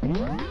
What?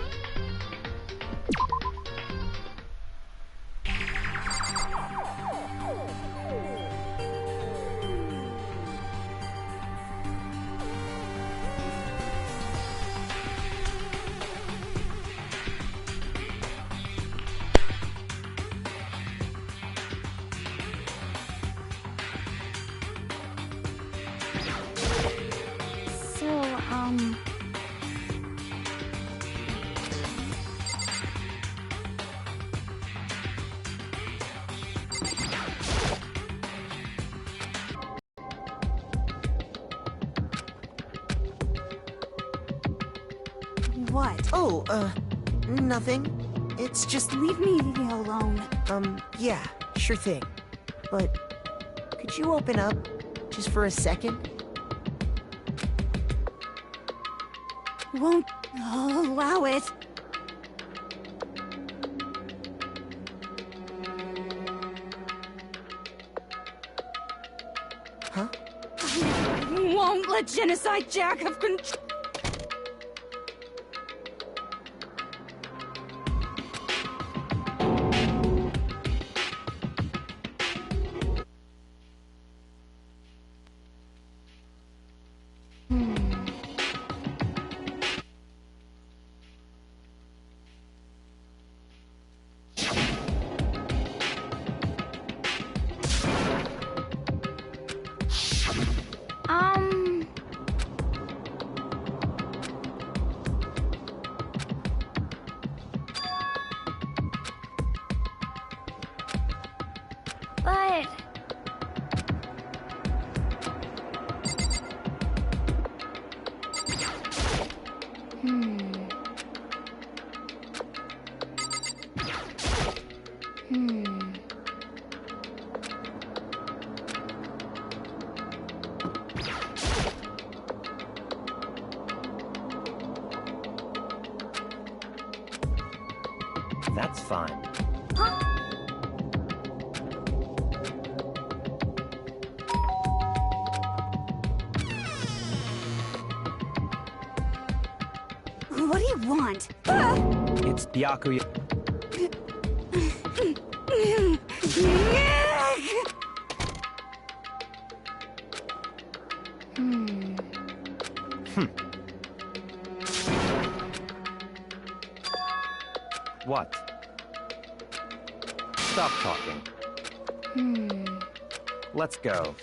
Oh, nothing. It's just... Leave me alone. Yeah, sure thing. But could you open up just for a second? Won't allow it. Huh? Won't let Genocide Jack have control. But... That's fine. What do you want? It's Byakuya. What? Stop talking. Let's go.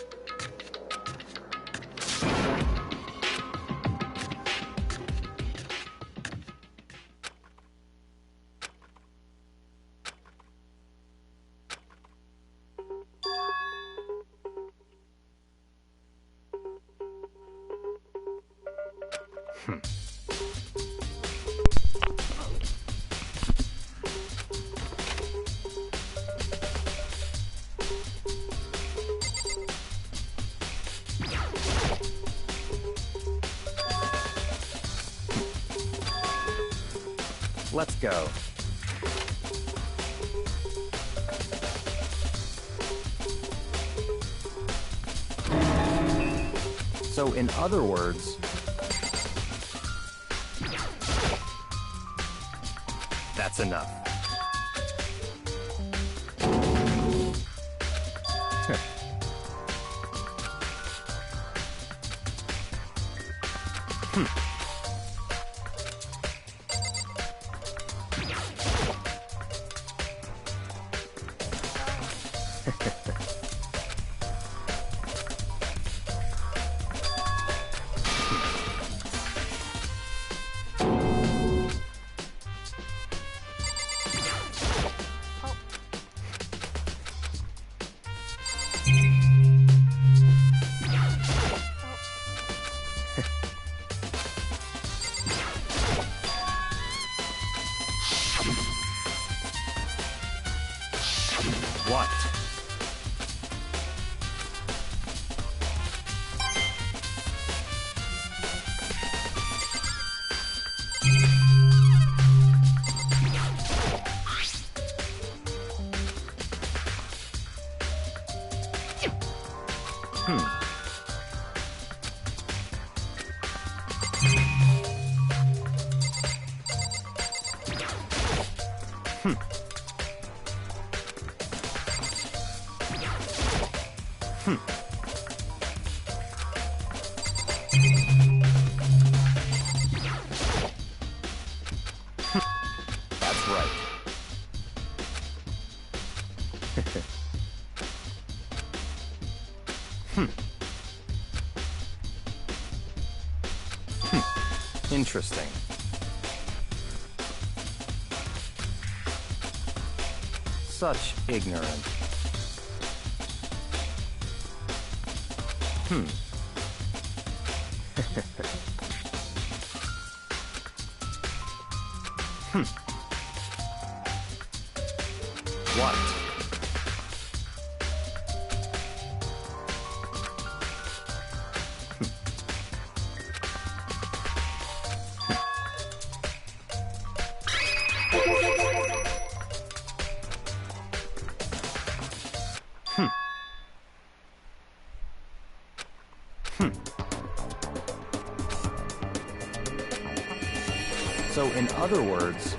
Let's go. So, in other words, that's enough. What? That's right. Interesting. Such ignorance. What? So, in other words,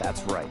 that's right.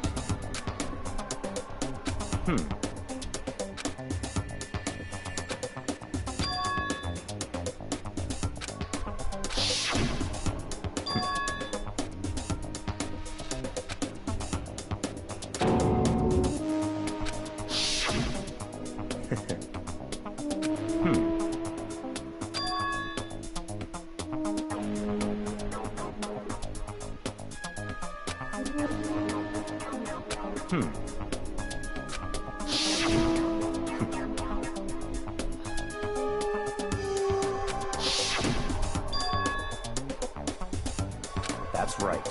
That's right.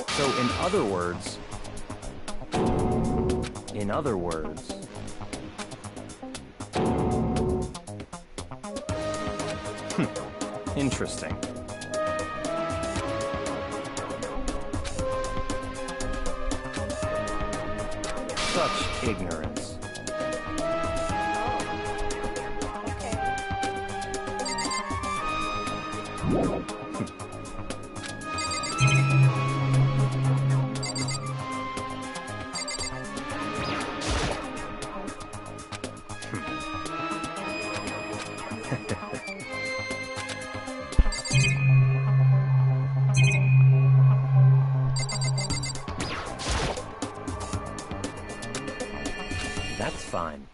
So, in other words, interesting. Such ignorance. That's fine.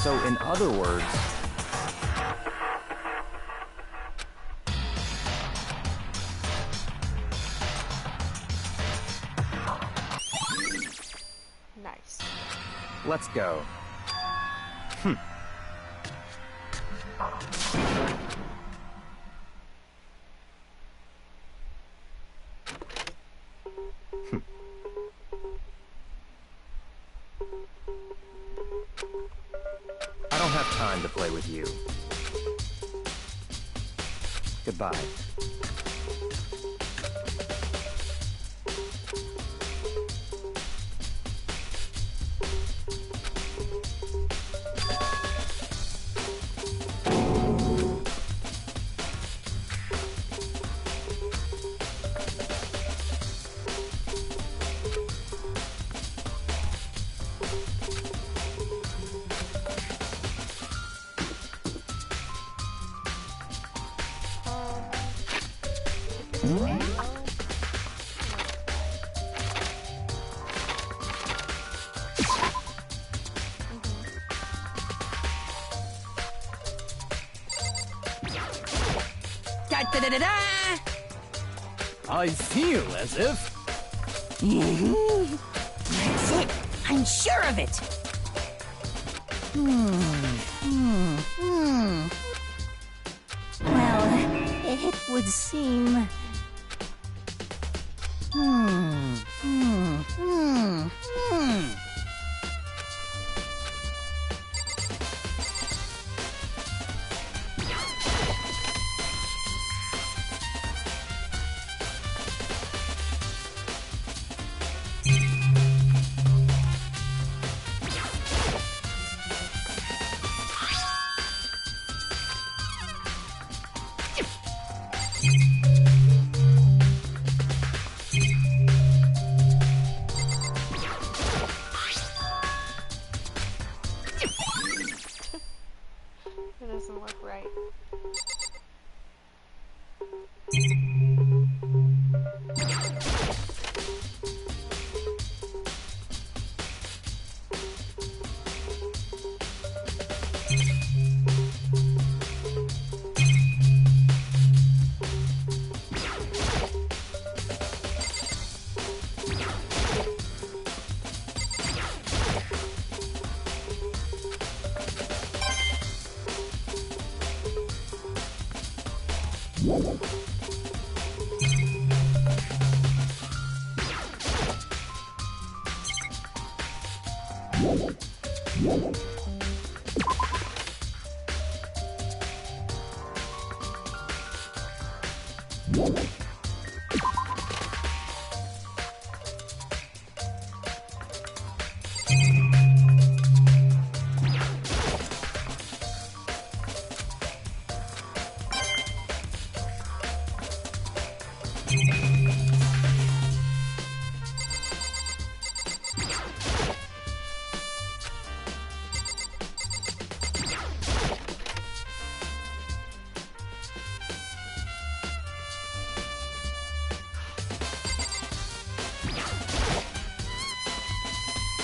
So, in other words, Nice. let's go. I don't have time to play with you. Goodbye. Da-da-da-da-da! I feel as if... That's it. I'm sure of it. Well, it would seem... It doesn't look right.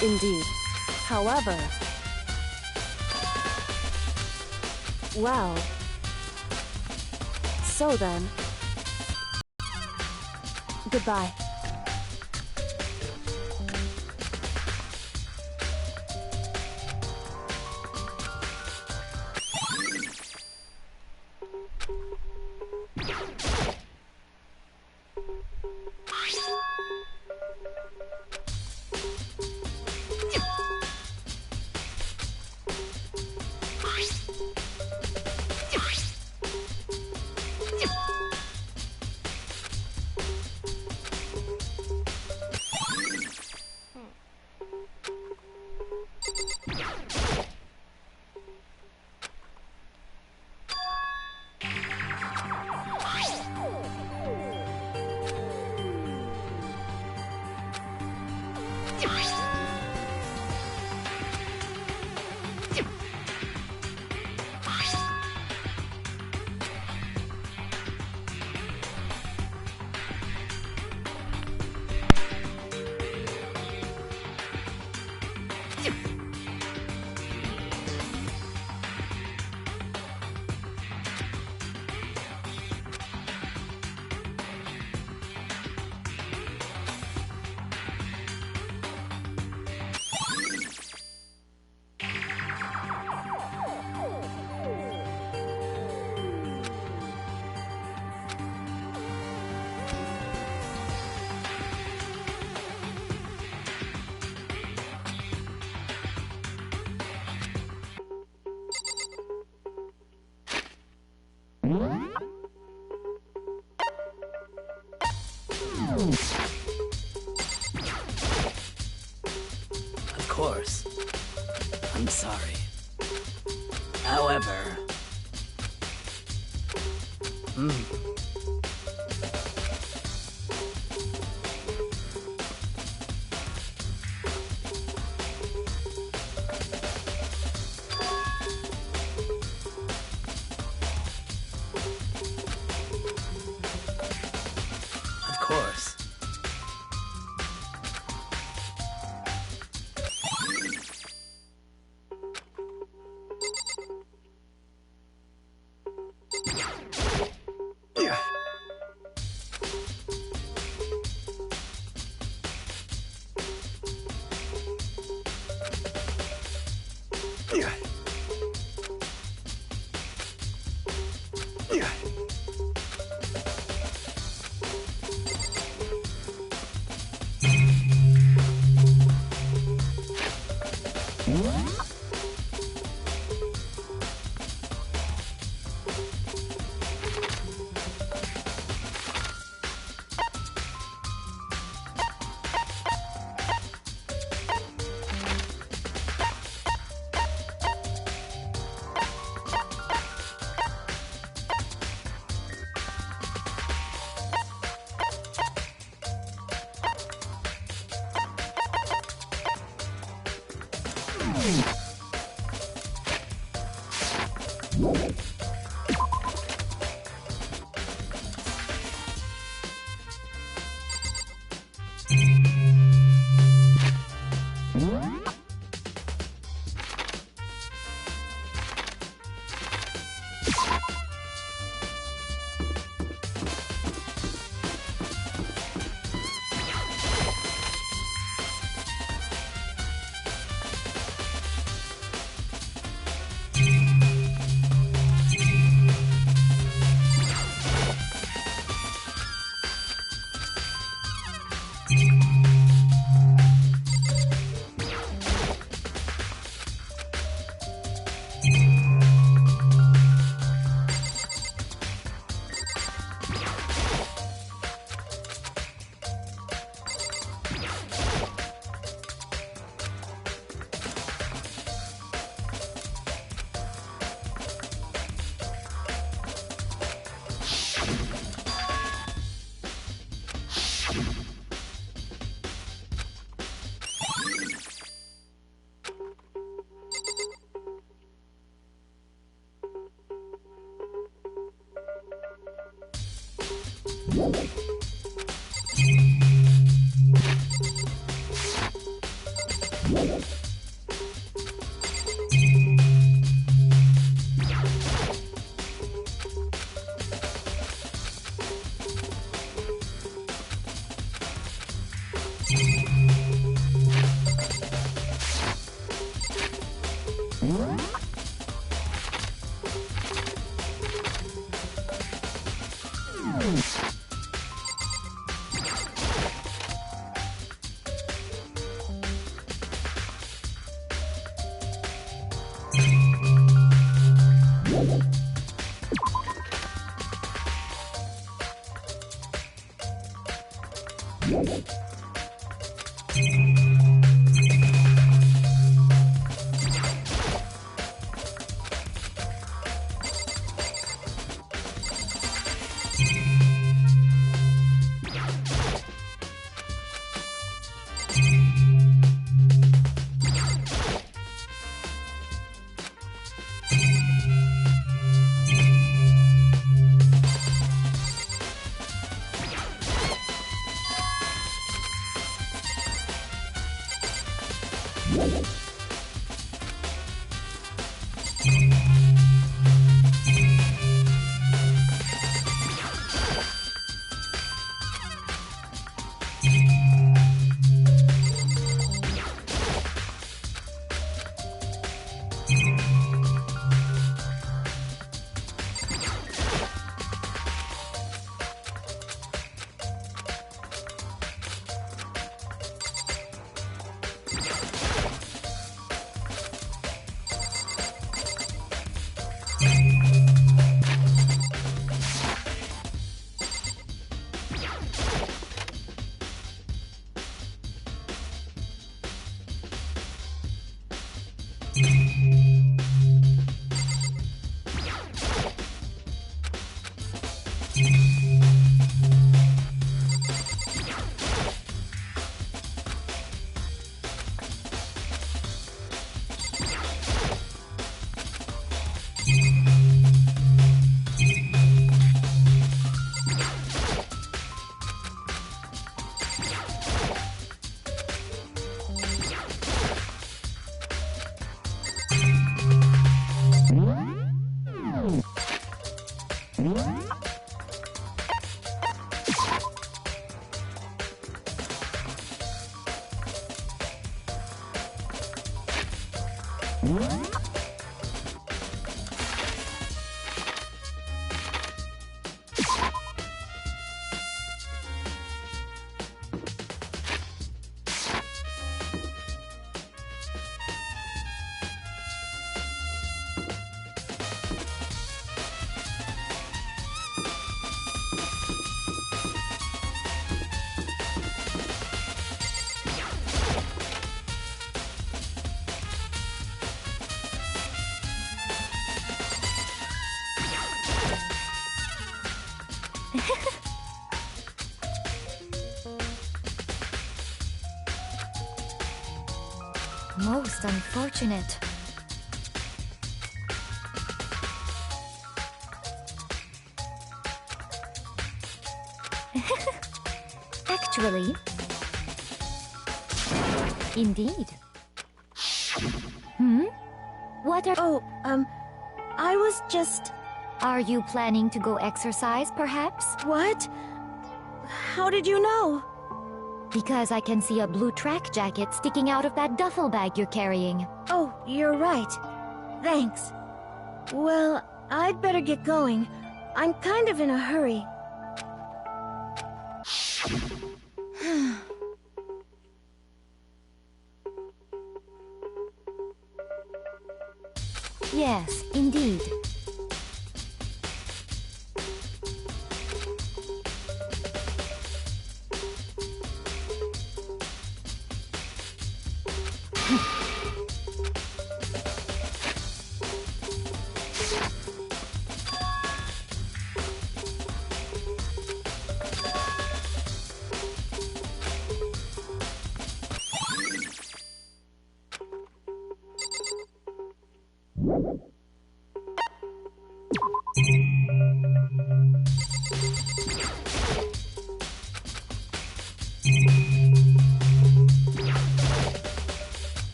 Indeed. However... Well... So then... Goodbye. Of course. I'm sorry. However... Most unfortunate. Actually, indeed. What are... Oh, I was just... Are you planning to go exercise, perhaps? What? How did you know? Because I can see a blue track jacket sticking out of that duffel bag you're carrying. Oh, you're right. Thanks. Well, I'd better get going. I'm kind of in a hurry. Yes, indeed.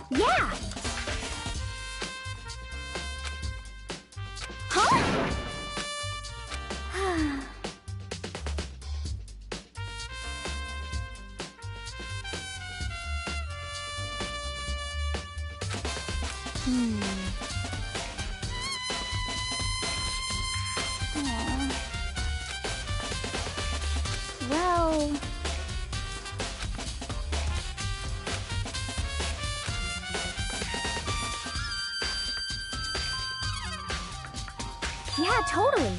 Yeah! Huh? Well... Yeah, totally.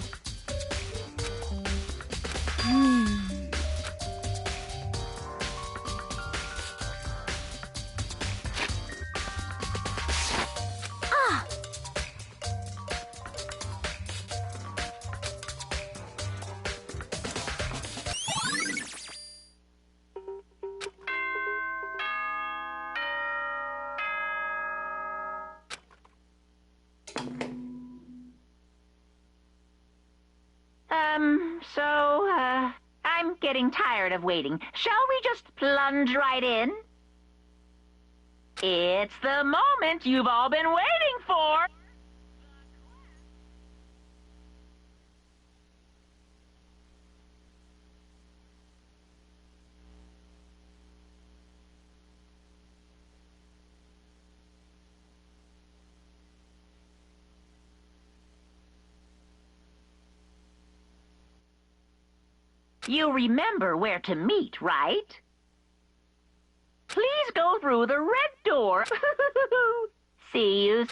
I'm getting tired of waiting. Shall we just plunge right in? It's the moment you've all been waiting for. You remember where to meet, right? Please go through the red door. See you.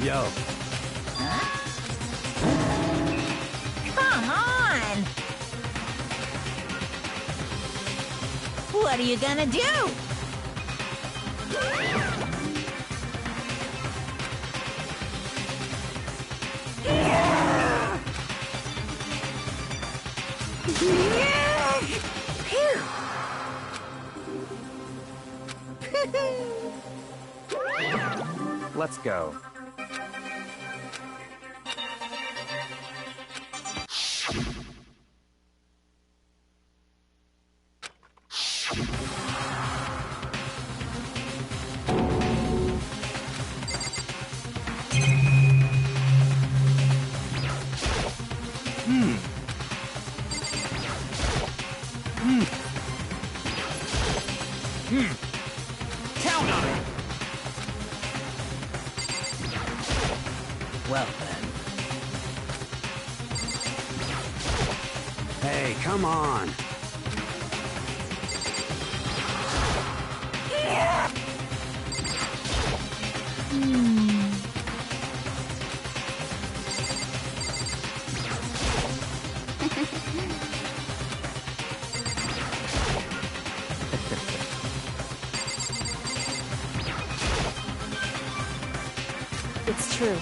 Yo. Come on! What are you gonna do? Let's go. Count on it! Well then. Hey, come on. It's true.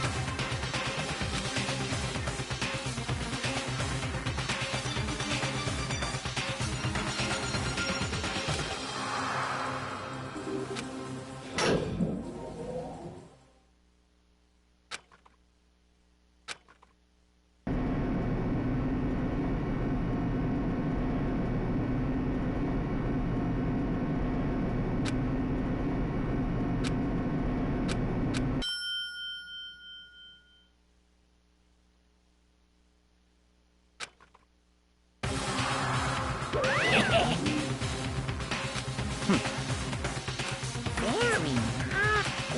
Very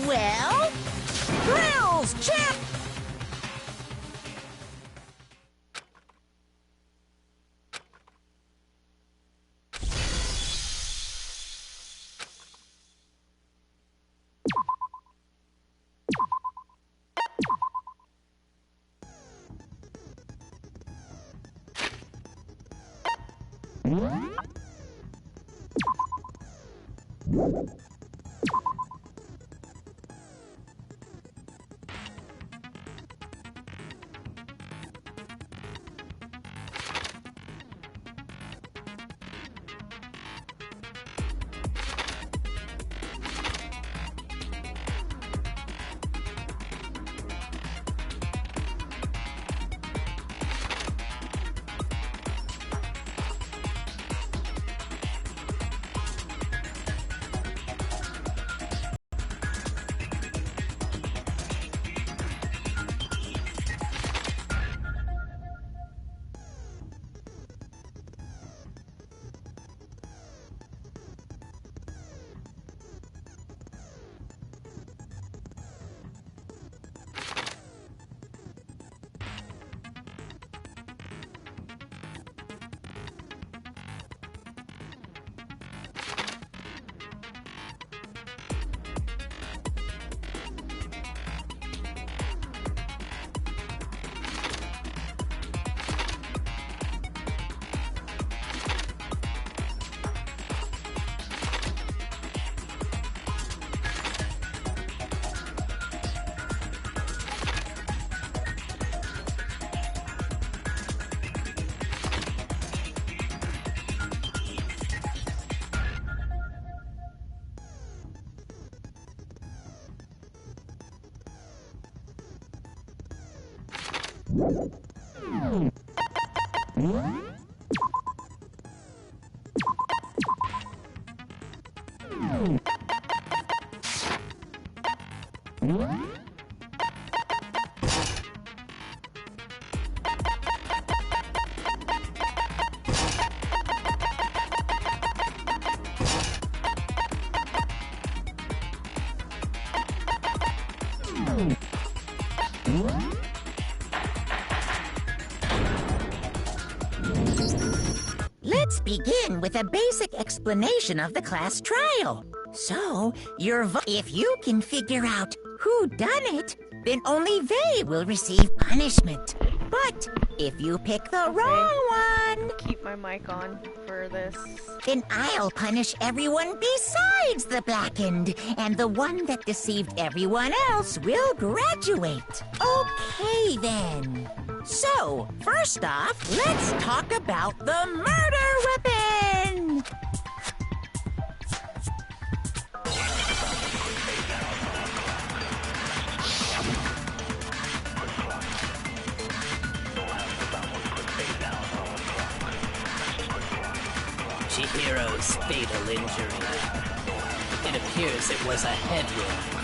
well. Grills, Chip! Let's begin with a basic explanation of the class trial. So, if you can figure out who done it, then only they will receive punishment. But if you pick the wrong one, Keep my mic on for this. then I'll punish everyone besides the blackened, and the one that deceived everyone else will graduate. Okay, then. So, first off, let's talk about the murder weapon! Chihiro's fatal injury. It appears it was a head wound.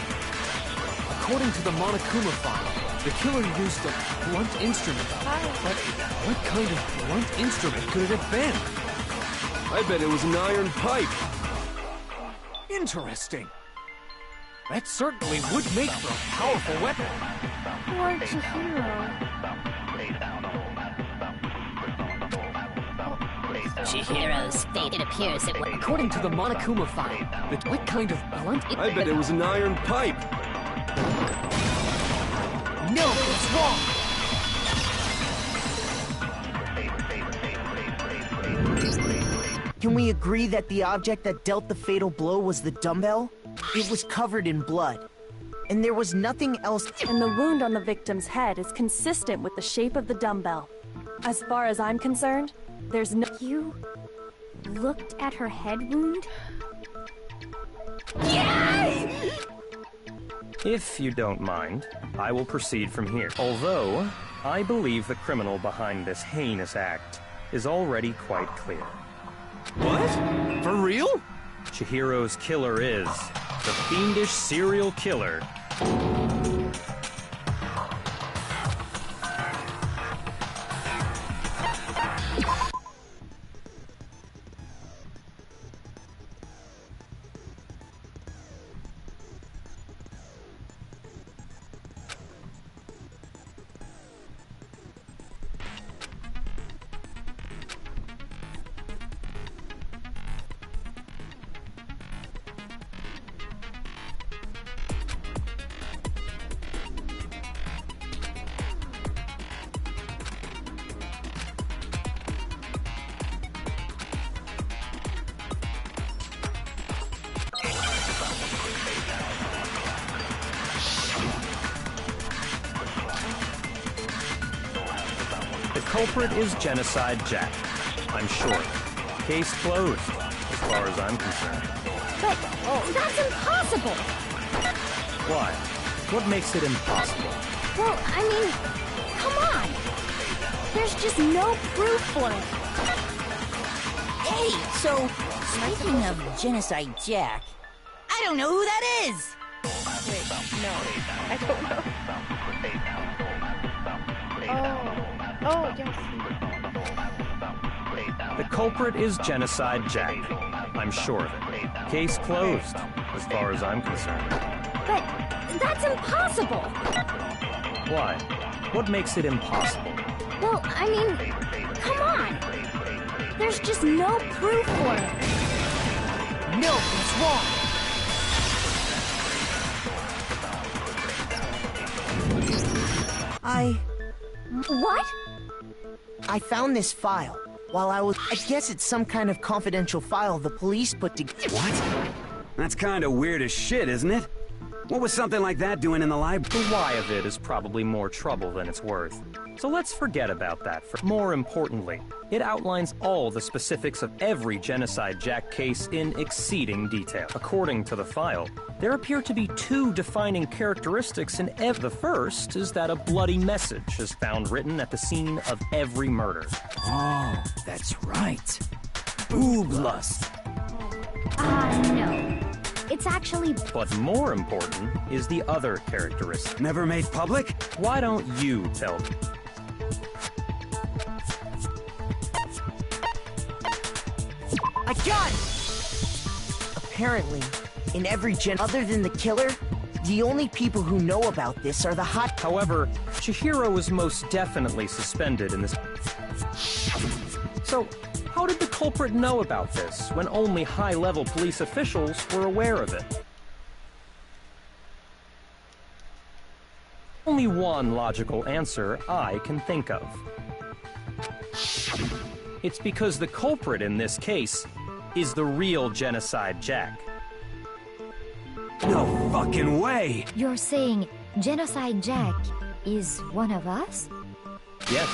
According to the Monokuma file, the killer used a blunt instrument. But what kind of blunt instrument could it have been? I bet it was an iron pipe. Interesting. That certainly would make for a powerful weapon. Poor Chihiro. Chihiro's fate, it appears it was... According to the Monokuma file, what kind of blunt... I bet it was an iron pipe. No, it's wrong! Can we agree that the object that dealt the fatal blow was the dumbbell? It was covered in blood. And there was nothing else. And the wound on the victim's head is consistent with the shape of the dumbbell. As far as I'm concerned, there's no... You looked at her head wound? If you don't mind, I will proceed from here. Although, I believe the criminal behind this heinous act is already quite clear. What? For real? Chihiro's killer is the fiendish serial killer. The culprit is Genocide Jack. I'm sure. Case closed, as far as I'm concerned. But that's impossible! Why? What makes it impossible? Well, I mean, come on! There's just no proof for it. Hey, so, speaking of Genocide Jack, I don't know who that is! Wait, no. I don't know. Oh, yes. The culprit is Genocide Jack. I'm sure of it. Case closed, as far as I'm concerned. But that's impossible! Why? What makes it impossible? Well, I mean, come on! There's just no proof for it. No, it's wrong! What? I found this file while I guess it's some kind of confidential file the police put together. What? That's kind of weird as shit, isn't it? What was something like that doing in the library? The why of it is probably more trouble than it's worth. So let's forget about that. More importantly, it outlines all the specifics of every Genocide Jack case in exceeding detail. According to the file, there appear to be two defining characteristics in every. The first is that a bloody message is found written at the scene of every murder. Oh, that's right. Boob lust. No. It's actually... But more important is the other characteristic. Never made public? Why don't you tell me? I got it! Apparently, in every other than the killer, the only people who know about this are the hot... However, Chihiro was most definitely suspended in this... So, how did the culprit know about this when only high-level police officials were aware of it? Only one logical answer I can think of. It's because the culprit in this case is the real Genocide Jack. No fucking way! You're saying Genocide Jack is one of us? Yes,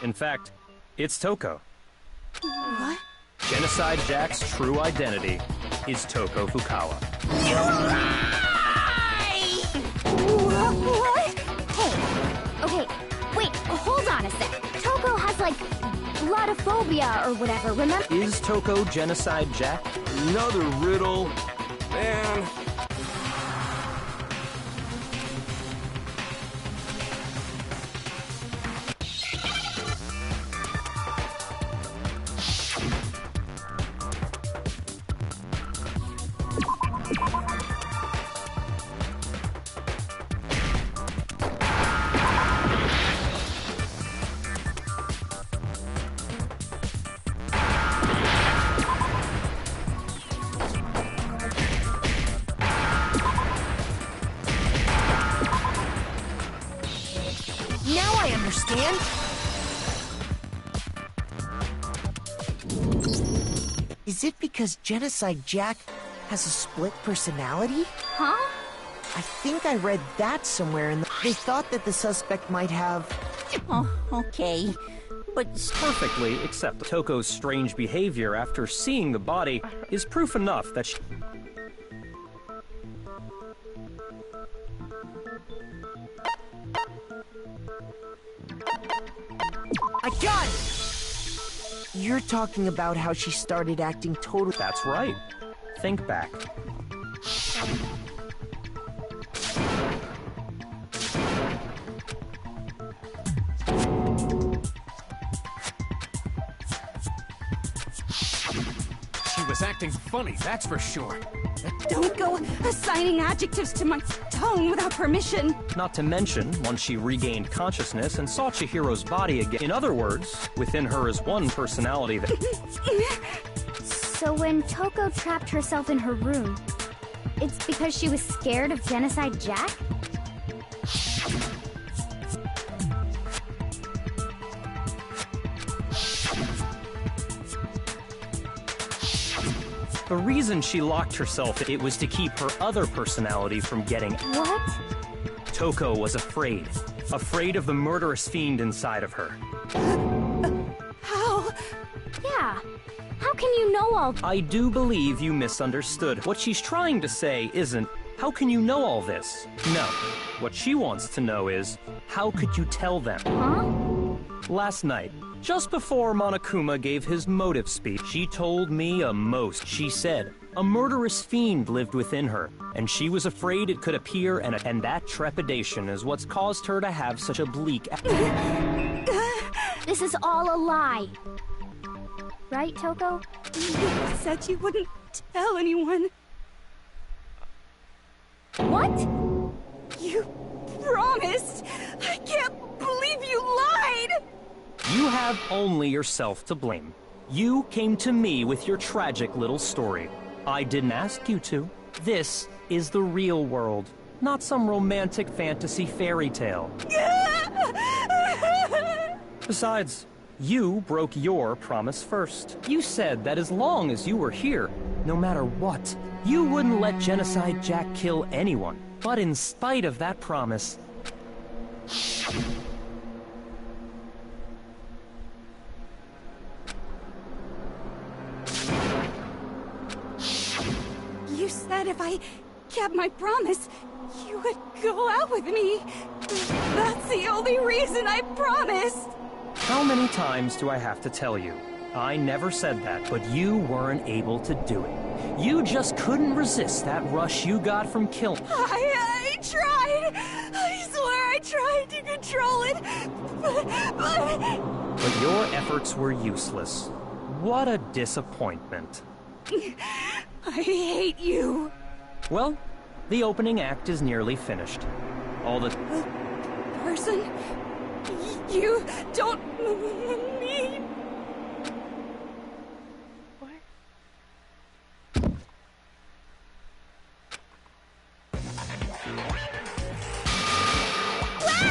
in fact, it's Toko. What? Genocide Jack's true identity is Toko Fukawa. What? Hey, okay, wait, hold on a sec. Toko has, like, blotophobia or whatever, remember? Is Toko Genocide Jack? Another riddle. Man. Now I understand. Is it because Genocide Jack has a split personality? Huh? I think I read that somewhere, and they thought that the suspect might have... Oh, okay. But Perfectly accept Toko's strange behavior after seeing the body is proof enough that she... I got it! You're talking about how she started acting totally... That's right. Think back. She was acting funny, that's for sure. Don't go assigning adjectives to my tone without permission. Not to mention, once she regained consciousness and saw Chihiro's body again. In other words, within her is one personality that... So when Toko trapped herself in her room, it's because she was scared of Genocide Jack? The reason she locked herself, it was to keep her other personality from getting... What? Toko was afraid. Afraid of the murderous fiend inside of her. How? Yeah. How can you know all... I do believe you misunderstood. What she's trying to say isn't, how can you know all this? No. What she wants to know is, how could you tell them? Huh? Last night, just before Monokuma gave his motive speech, she told me she said, a murderous fiend lived within her, and she was afraid it could appear, and that trepidation is what's caused her to have such a bleak... This is all a lie. Right, Toko? You said you wouldn't tell anyone. What? You promised! I can't believe you lied! You have only yourself to blame. You came to me with your tragic little story. I didn't ask you to. This is the real world, not some romantic fantasy fairy tale. Besides, you broke your promise first. You said that as long as you were here, no matter what, you wouldn't let Genocide Jack kill anyone. But in spite of that promise... You said if I kept my promise, you would go out with me. That's the only reason I promised. How many times do I have to tell you? I never said that, but you weren't able to do it. You just couldn't resist that rush you got from killing. I tried. I swear I tried to control it, But your efforts were useless. What a disappointment. I hate you. Well, the opening act is nearly finished. All the... Person? You don't mean... Wow!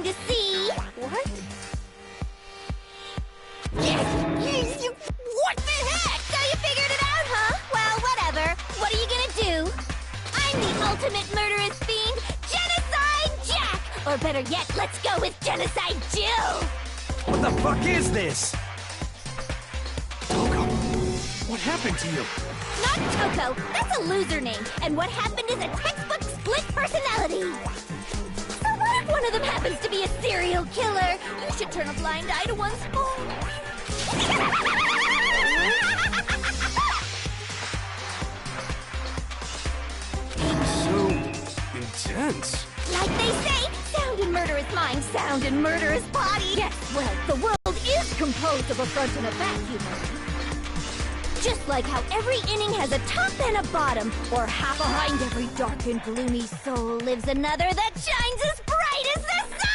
to see. What? What the heck? So you figured it out, huh? Well, whatever. What are you gonna do? I'm the ultimate murderous fiend, Genocide Jack! Or better yet, let's go with Genocide Jill! What the fuck is this? Toko, what happened to you? Not Toko, that's a loser name. And what happened is a textbook split personality. So what if one of them happens to be a serial killer? You should turn a blind eye to one's fault. So intense. Like they say, sound and murderous mind, sound and murderous body. Yes, well, the world is composed of a front and a back, you know. Just like how every inning has a top and a bottom, or half behind every dark and gloomy soul lives another that shines as bright as the sun!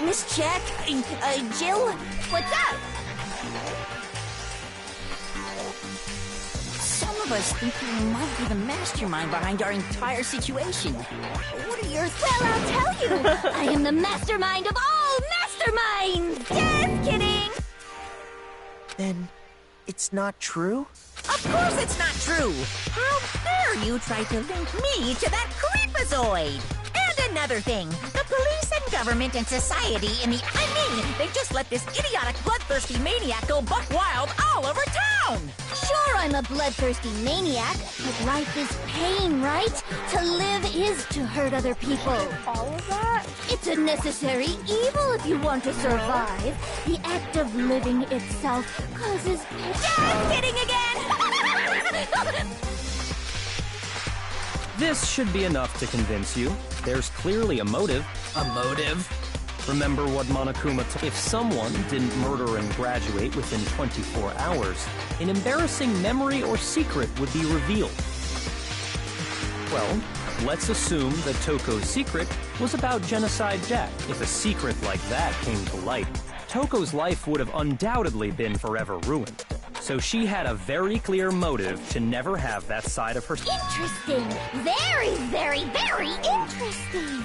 Miss Jack, Jill? What's up? Some of us think you might be the mastermind behind our entire situation. What are your Well, I'll tell you! I am the mastermind of all masterminds! Just kidding! Then, it's not true? Of course it's not true! How dare you try to link me to that creepazoid! And another thing, the police and government and society they just let this idiotic bloodthirsty maniac go buck wild all over town! Sure, I'm a bloodthirsty maniac, but life is pain, right? To live is to hurt other people. All of that? It's a necessary evil if you want to survive. The act of living itself causes pain. Just kidding again! This should be enough to convince you. There's clearly a motive. A motive? Remember what Monokuma If someone didn't murder and graduate within 24 hours, an embarrassing memory or secret would be revealed. Well, let's assume that Toko's secret was about Genocide Jack. If a secret like that came to light, Toko's life would have undoubtedly been forever ruined. So she had a very clear motive to never have that side of her... Interesting. Very, very, very interesting.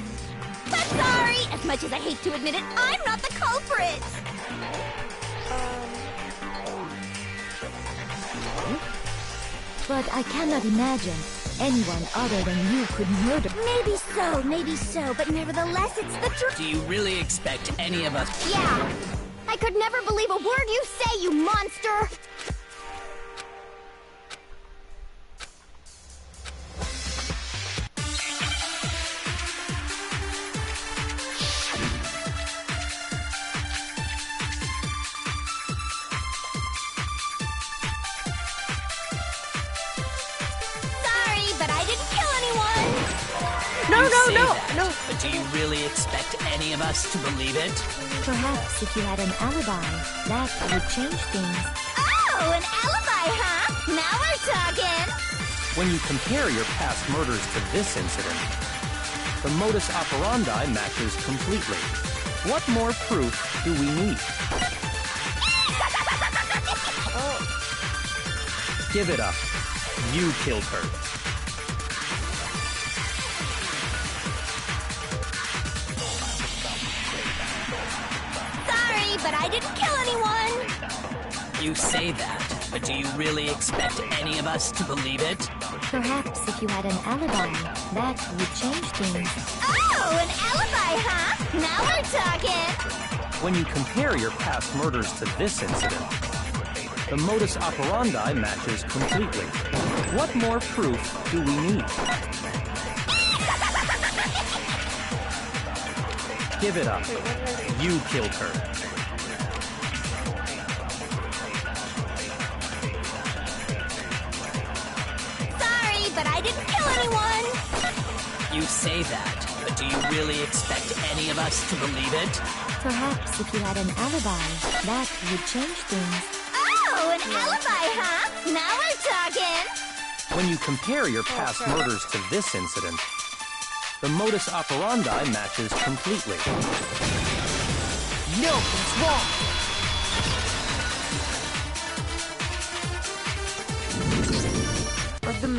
But sorry, as much as I hate to admit it, I'm not the culprit. But I cannot imagine anyone other than you could murder. Maybe so, but nevertheless, it's the truth. Do you really expect any of us? Yeah. I could never believe a word you say, you monster. No. But do you really expect any of us to believe it? Perhaps if you had an alibi, that would change things. Oh, an alibi, huh? Now we're talking! When you compare your past murders to this incident, the modus operandi matches completely. What more proof do we need? Give it up. You killed her. But I didn't kill anyone! You say that, but do you really expect any of us to believe it? Perhaps if you had an alibi, that would change things. Oh, an alibi, huh? Now we're talking! When you compare your past murders to this incident, the modus operandi matches completely. What more proof do we need? Give it up. You killed her. But I didn't kill anyone! You say that, but do you really expect any of us to believe it? Perhaps if you had an alibi, that would change things. Oh, an alibi, huh? Now we're talking! When you compare your past murders to this incident, the modus operandi matches completely. No, it's wrong!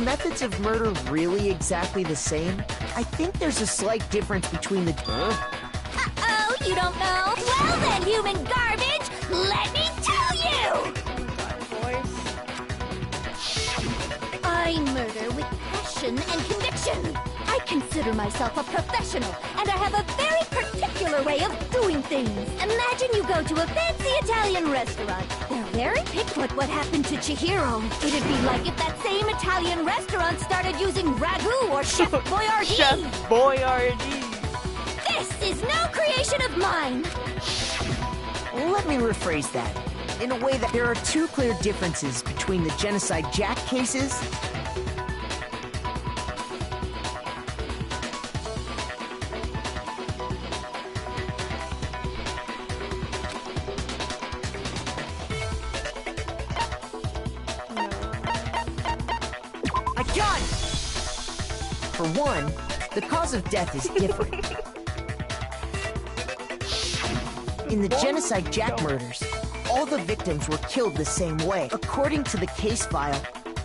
methods of murder really exactly the same? I think there's a slight difference between the... Uh-oh, you don't know? Well then, human garbage, let me tell you! I murder with passion and conviction. I consider myself a professional, and I have a very particular way of doing things. Imagine you go to a fancy Italian restaurant. They're very picky. But what happened to Chihiro? It'd be like if that same Italian restaurant started using ragu or Chef Boyardee. Chef Boyardee. This is no creation of mine. Let me rephrase that. In a way that there are two clear differences between the Genocide Jack cases. A gun! For one, the cause of death is different. In the Genocide Jack murders, all the victims were killed the same way. According to the case file,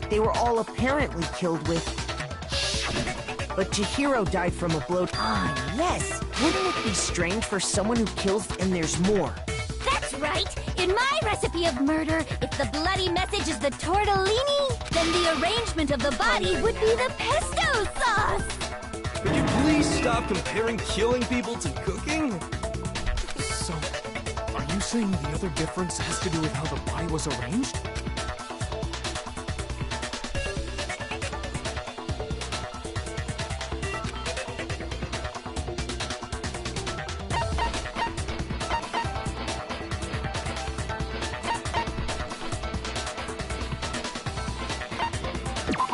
they were all apparently killed with... But Chihiro died from a blow... Ah, yes! Wouldn't it be strange for someone who kills and there's more? That's right! In my recipe of murder, if the bloody message is the tortellini, then the arrangement of the body would be the pesto sauce! Could you please stop comparing killing people to cooking? So, are you saying the other difference has to do with how the body was arranged?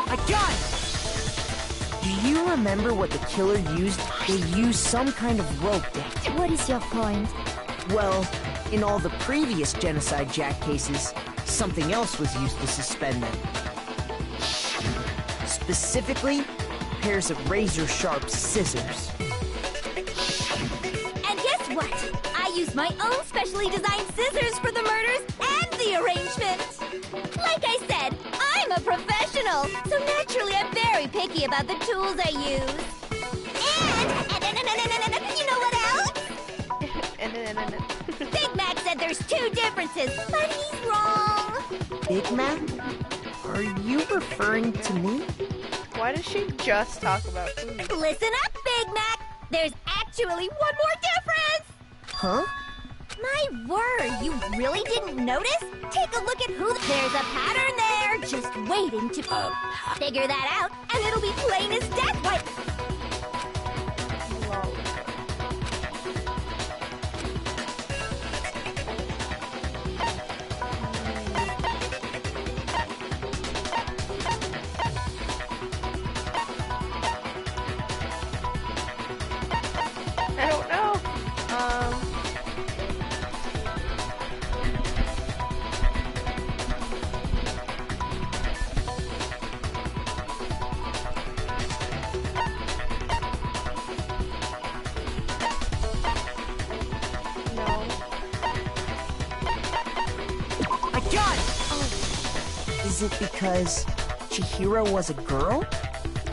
A gun! Do you remember what the killer used? They used some kind of rope that... What is your point? Well, in all the previous Genocide Jack cases, something else was used to suspend them. Specifically, pairs of razor-sharp scissors. And guess what? I used my own specially designed scissors for the murders and the arrangement! Like I said, I'm a professional, so naturally I'm very picky about the tools I use. And you know what else? Big Mac said there's two differences, but he's wrong. Big Mac? Are you referring to me? Why does she just talk about food? Listen up, Big Mac. There's actually one more difference. Huh? My word, you really didn't notice? Take a look at who... There's a pattern there, just waiting to... figure that out, and it'll be plain as death. Why... I don't know. A gun! Is it because Chihiro was a girl?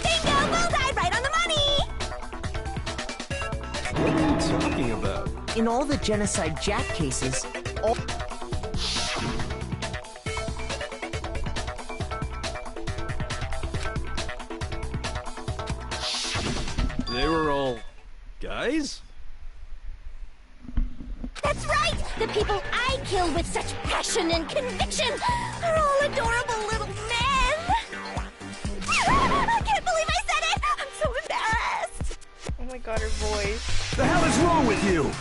Bingo! Bullseye! Right on the money! What are you talking about? In all the Genocide Jack cases, all... They were all... guys? That's right! The people I kill with such passion and conviction are all adorable little men! I can't believe I said it! I'm so embarrassed! Oh my god, her voice. The hell is wrong with you?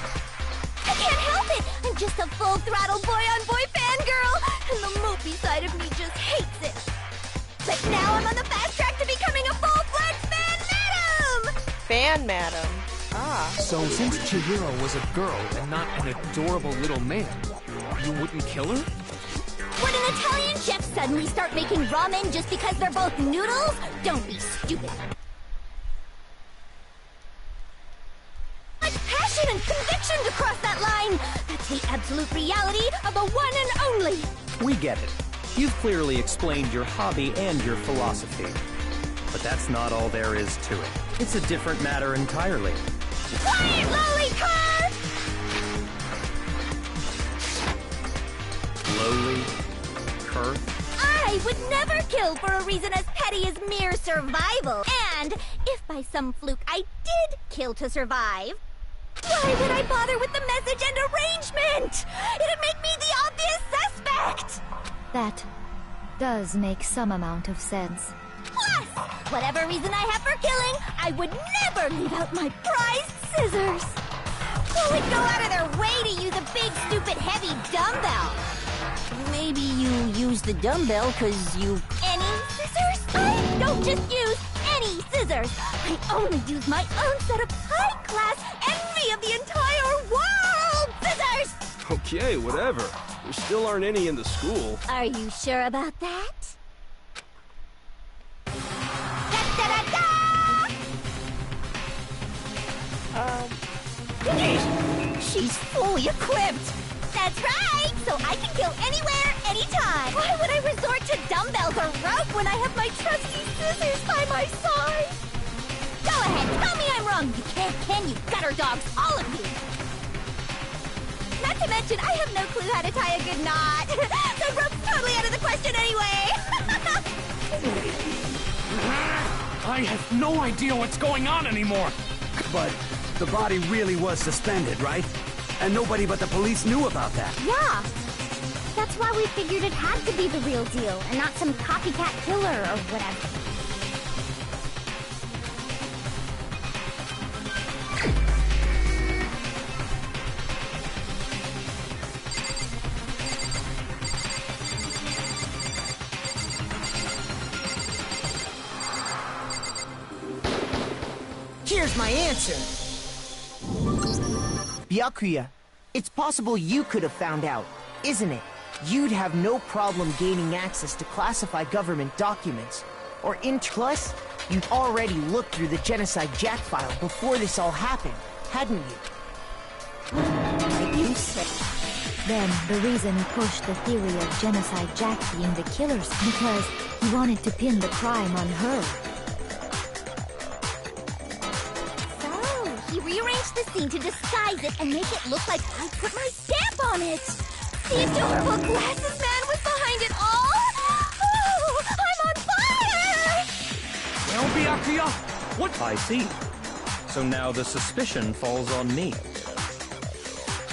I can't help it! I'm just a full-throttle boy-on-boy fangirl, and the mopey side of me just hates it. But now I'm on the fast track to becoming a full-fledged fan madam! Fan madam. Ah. So, since Chihiro was a girl and not an adorable little man, you wouldn't kill her? Would an Italian chef suddenly start making ramen just because they're both noodles? Don't be stupid. Much passion and conviction to cross that line. That's the absolute reality of the one and only. We get it. You've clearly explained your hobby and your philosophy. But that's not all there is to it. It's a different matter entirely. Quiet, lowly cur! Lowly cur? I would never kill for a reason as petty as mere survival. And if by some fluke I did kill to survive, why would I bother with the message and arrangement? It'd make me the obvious suspect! That does make some amount of sense. Plus, whatever reason I have for killing, I would never leave out my prized scissors. Who would go out of their way to use a big, stupid, heavy dumbbell? Maybe you use the dumbbell because you... Any scissors? I don't just use any scissors. I only use my own set of high-class envy of the entire world scissors! Okay, whatever. There still aren't any in the school. Are you sure about that? She's fully equipped! That's right! So I can kill anywhere, anytime! Why would I resort to dumbbells or rope when I have my trusty scissors by my side? Go ahead, tell me I'm wrong! You can't, can you, gutter dogs, all of you! Not to mention, I have no clue how to tie a good knot! The rope's totally out of the question anyway! I have no idea what's going on anymore! But the body really was suspended, right? And nobody but the police knew about that. Yeah. That's why we figured it had to be the real deal, and not some copycat killer or whatever. Here's my answer. Byakuya, it's possible you could have found out, isn't it? You'd have no problem gaining access to classified government documents. Or plus, you'd already looked through the Genocide Jack file before this all happened, hadn't you? Like you said. Then, the reason he pushed the theory of Genocide Jack being the killer's because he wanted to pin the crime on her. He rearranged the scene to disguise it and make it look like I put my stamp on it. The adorable glasses man was behind it all. Oh, I'm on fire! Well, Byakuya, what? I see. So now the suspicion falls on me.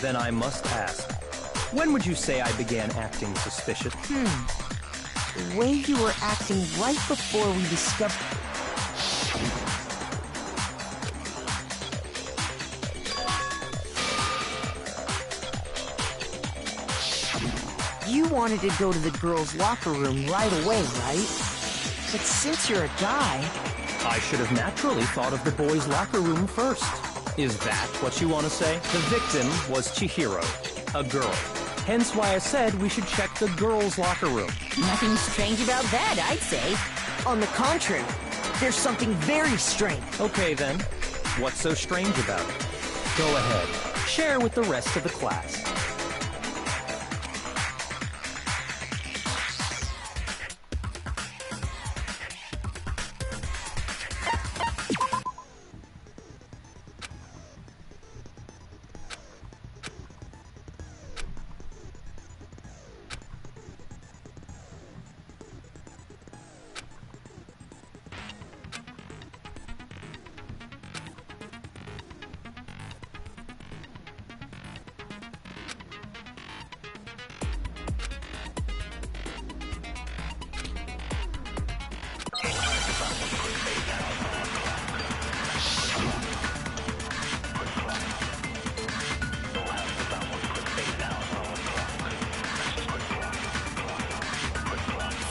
Then I must ask, when would you say I began acting suspicious? The way you were acting right before we discovered... You wanted to go to the girls' locker room right away, right? But since you're a guy... I should have naturally thought of the boys' locker room first. Is that what you want to say? The victim was Chihiro, a girl. Hence why I said we should check the girls' locker room. Nothing strange about that, I'd say. On the contrary, there's something very strange. Okay then, what's so strange about it? Go ahead, share with the rest of the class.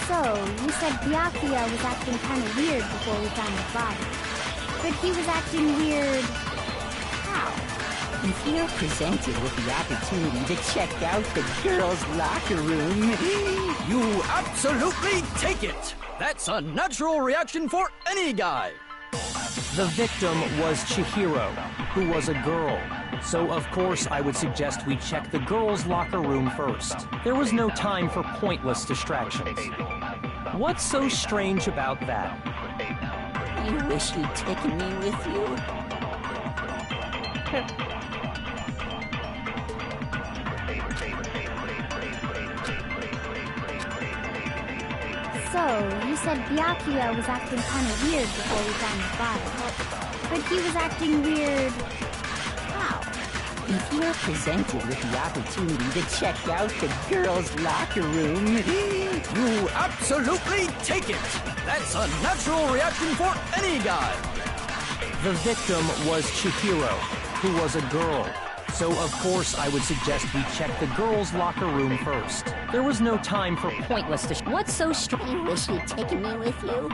So, you said Byakuya was acting kind of weird before we found the body. But he was acting weird... how? If you're presented with the opportunity to check out the girls' locker room... You absolutely take it! That's a natural reaction for any guy! The victim was Chihiro, who was a girl. So, of course, I would suggest we check the girls' locker room first. There was no time for pointless distractions. What's so strange about that? You wish you'd taken me with you? So, you said Byakuya was acting kind of weird before we found the body. But he was acting weird... how? If you're presented with the opportunity to check out the girls' locker room, You absolutely take it! That's a natural reaction for any guy! The victim was Chihiro, who was a girl. So of course I would suggest we check the girls' locker room first. There was no time for pointless what's so strange? You wish you'd taken me with you?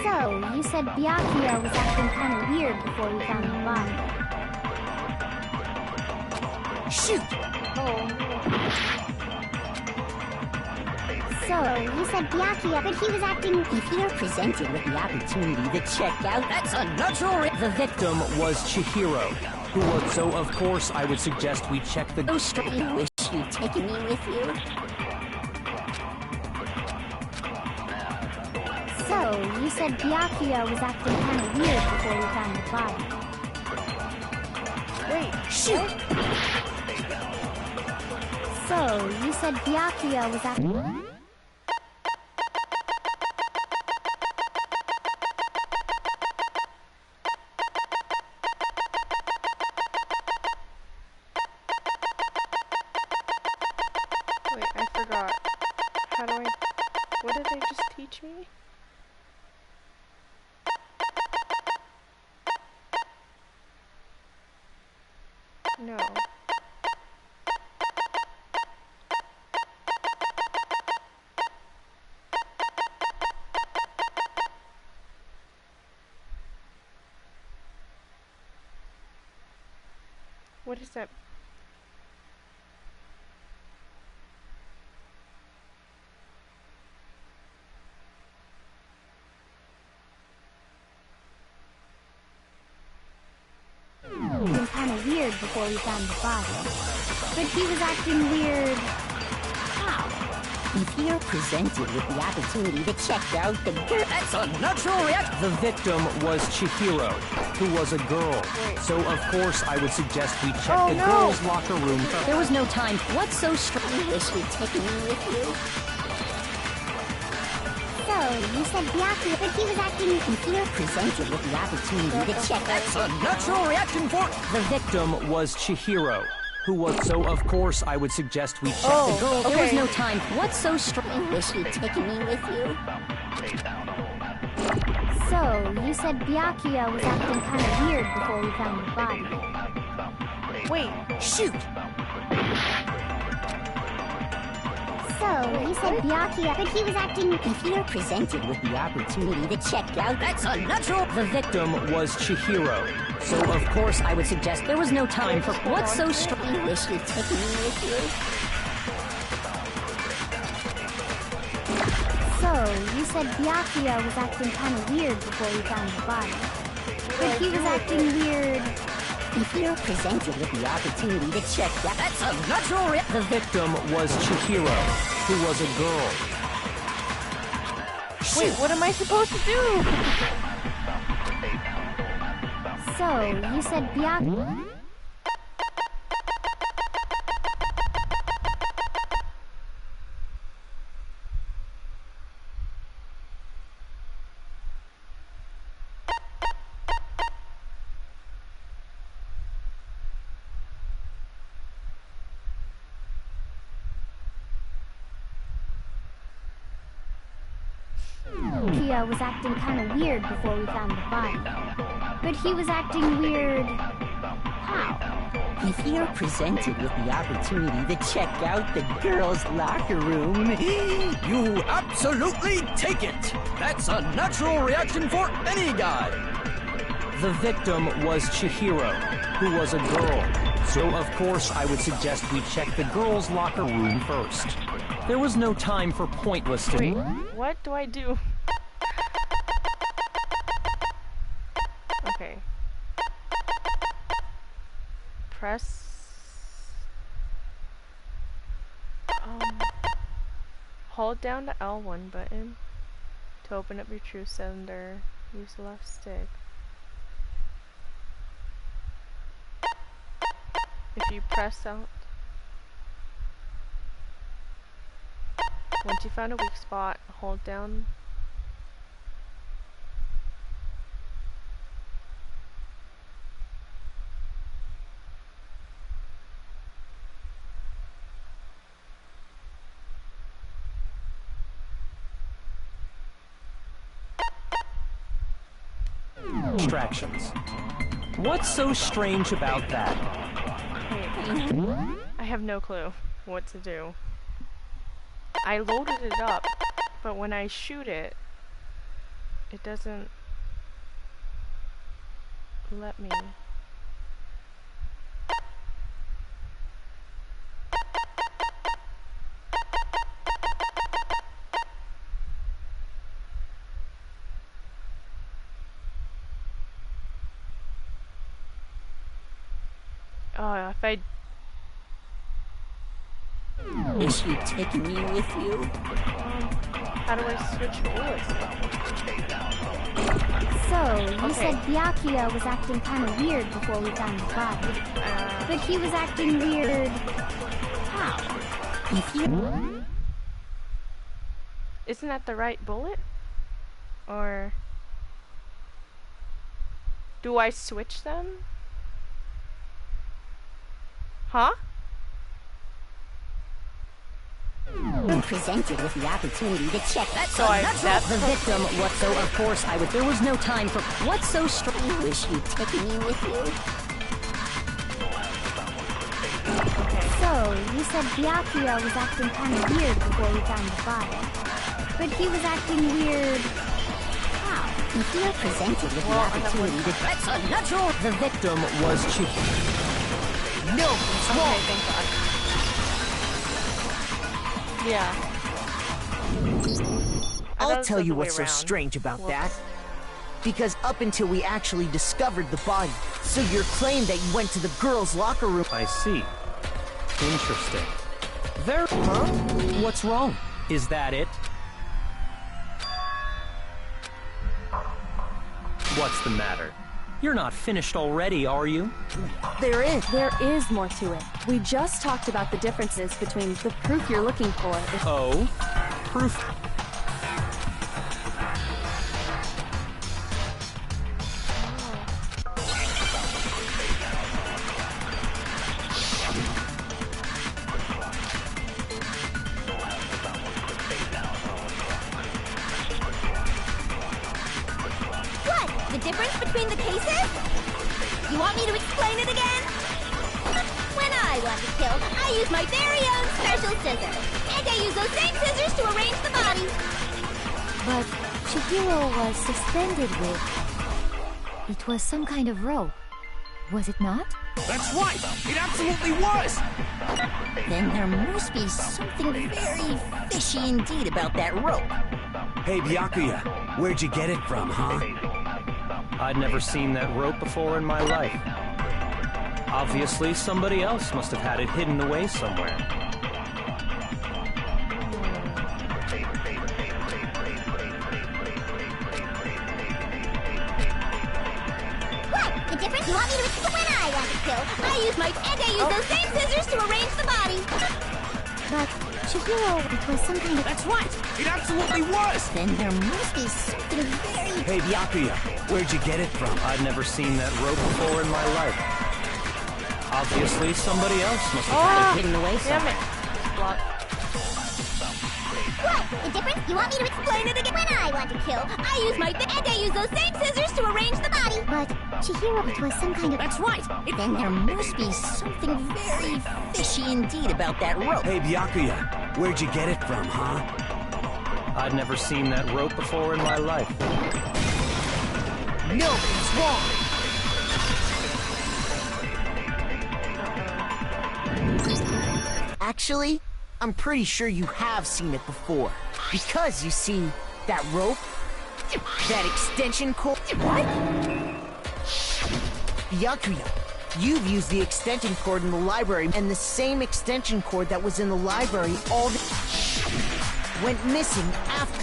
So, you said Byakuya was acting kind of weird before we found the body. Shoot! So, you said Byakuya, but he was acting... If you're presented with the opportunity to check out... That's a natural The victim was Chihiro, who was... So of course I would suggest we check the... Oh, strange. You wish you'd taken me with you? So, you said Byakuya was acting kind of weird before we found the body. Wait, shoot! So, you said Byakuya was acting... Wait, I forgot. How do I... What did they just teach me? No. What is that? Kind of weird before we found the body. But he was acting weird... how? If you're presented with the opportunity to check out the girl... That's a natural reaction! The victim was Chihiro, who was a girl. So of course I would suggest we check the girls' locker room first. There was no time. What's so strange? You wish you'd taken me with you? So, you said Byakuya, but he was acting... If you're presented with the opportunity to check out... That's a natural reaction for... The victim was Chihiro, who was... So of course I would suggest we check the girls... There was no time. What's so strange? You wish you'd taken me with you? So, you said Byakuya was acting kind of weird before we found the body. Wait, shoot! So, you said Byakuya, but he was acting... If you're presented with the opportunity to check out... That's a natural... The victim was Chihiro. So of course I would suggest there was no time for... What's so strange? You wish you'd taken me with you? So, you said Byakuya was acting kind of weird before we found the body. But he was acting weird... If you're presented with the opportunity to check out... That's a natural The victim was Chihiro, who was a girl. wait, what am I supposed to do? So, you said Byakuya... Byakuya was acting kind of weird before we found the body. But he was acting weird... how? If you're presented with the opportunity to check out the girls' locker room... You absolutely take it! That's a natural reaction for any guy! The victim was Chihiro, who was a girl. So of course I would suggest we check the girls' locker room first. There was no time for pointless... Wait, what do I do? Okay. Press... hold down the L1 button to To open up your true cylinder, use the left stick. If you press out, once you found a weak spot, hold down. Distractions. What's so strange about that? I have no clue what to do. I loaded it up, but when I shoot it, it doesn't let me. Oh, if I... Is she taking me with you? How do I switch bullets? So, you said Byakuya was acting kind of weird before we found his body. But he was acting weird... how? If you... Isn't that the right bullet? Or... do I switch them? Huh? Been presented with the opportunity to check that. So that's the victim. What so? Of course I would. There was no time for. What's so strange? Is she taking me with you? So, you said Byakuya was acting kind of weird before we found his body. But he was acting weird... how? If you're presented with the opportunity to... That's unnatural! The victim was cheating. No, it's wrong. Okay, thank God. Yeah. I'll tell you what's so strange about that. Because up until we actually discovered the body, so your claim that you went to the girls' locker room... I see. Interesting. Huh? What's wrong? Is that it? What's the matter? You're not finished already, are you? There is. There is more to it. We just talked about the differences between the proof you're looking for. Oh? Proof? What? The difference between the cases? You want me to explain it again? When I want to kill, I use my very own special scissors. And I use those same scissors to arrange the body. But Chihiro was suspended with... it was some kind of rope. Was it not? That's right! It absolutely was! Then there must be something very fishy indeed about that rope. Hey, Byakuya, where'd you get it from, huh? I'd never seen that rope before in my life. Obviously, somebody else must have had it hidden away somewhere. What? The difference? You want me to explain? When I want to kill, I use my... and I use those same scissors to arrange the body. But Chihiro, it was some kind of... That's right! It absolutely was! Then there must be something very... Hey, Byakuya, where'd you get it from? I'd never seen that rope before in my life. Obviously, somebody else must have had it hidden away somewhere. What? The difference? You want me to explain it again? When I want to kill, I use my... and I use those same scissors to arrange the body. But Chihiro, it was some kind of... That's right! Then there must be something very fishy indeed about that rope. Hey, Byakuya, where'd you get it from, huh? I'd never seen that rope before in my life. No, it's wrong. Actually, I'm pretty sure you have seen it before. Because, you see, that rope, that extension cord... What? Byakuya, you've used the extension cord in the library, and the same extension cord that was in the library went missing after...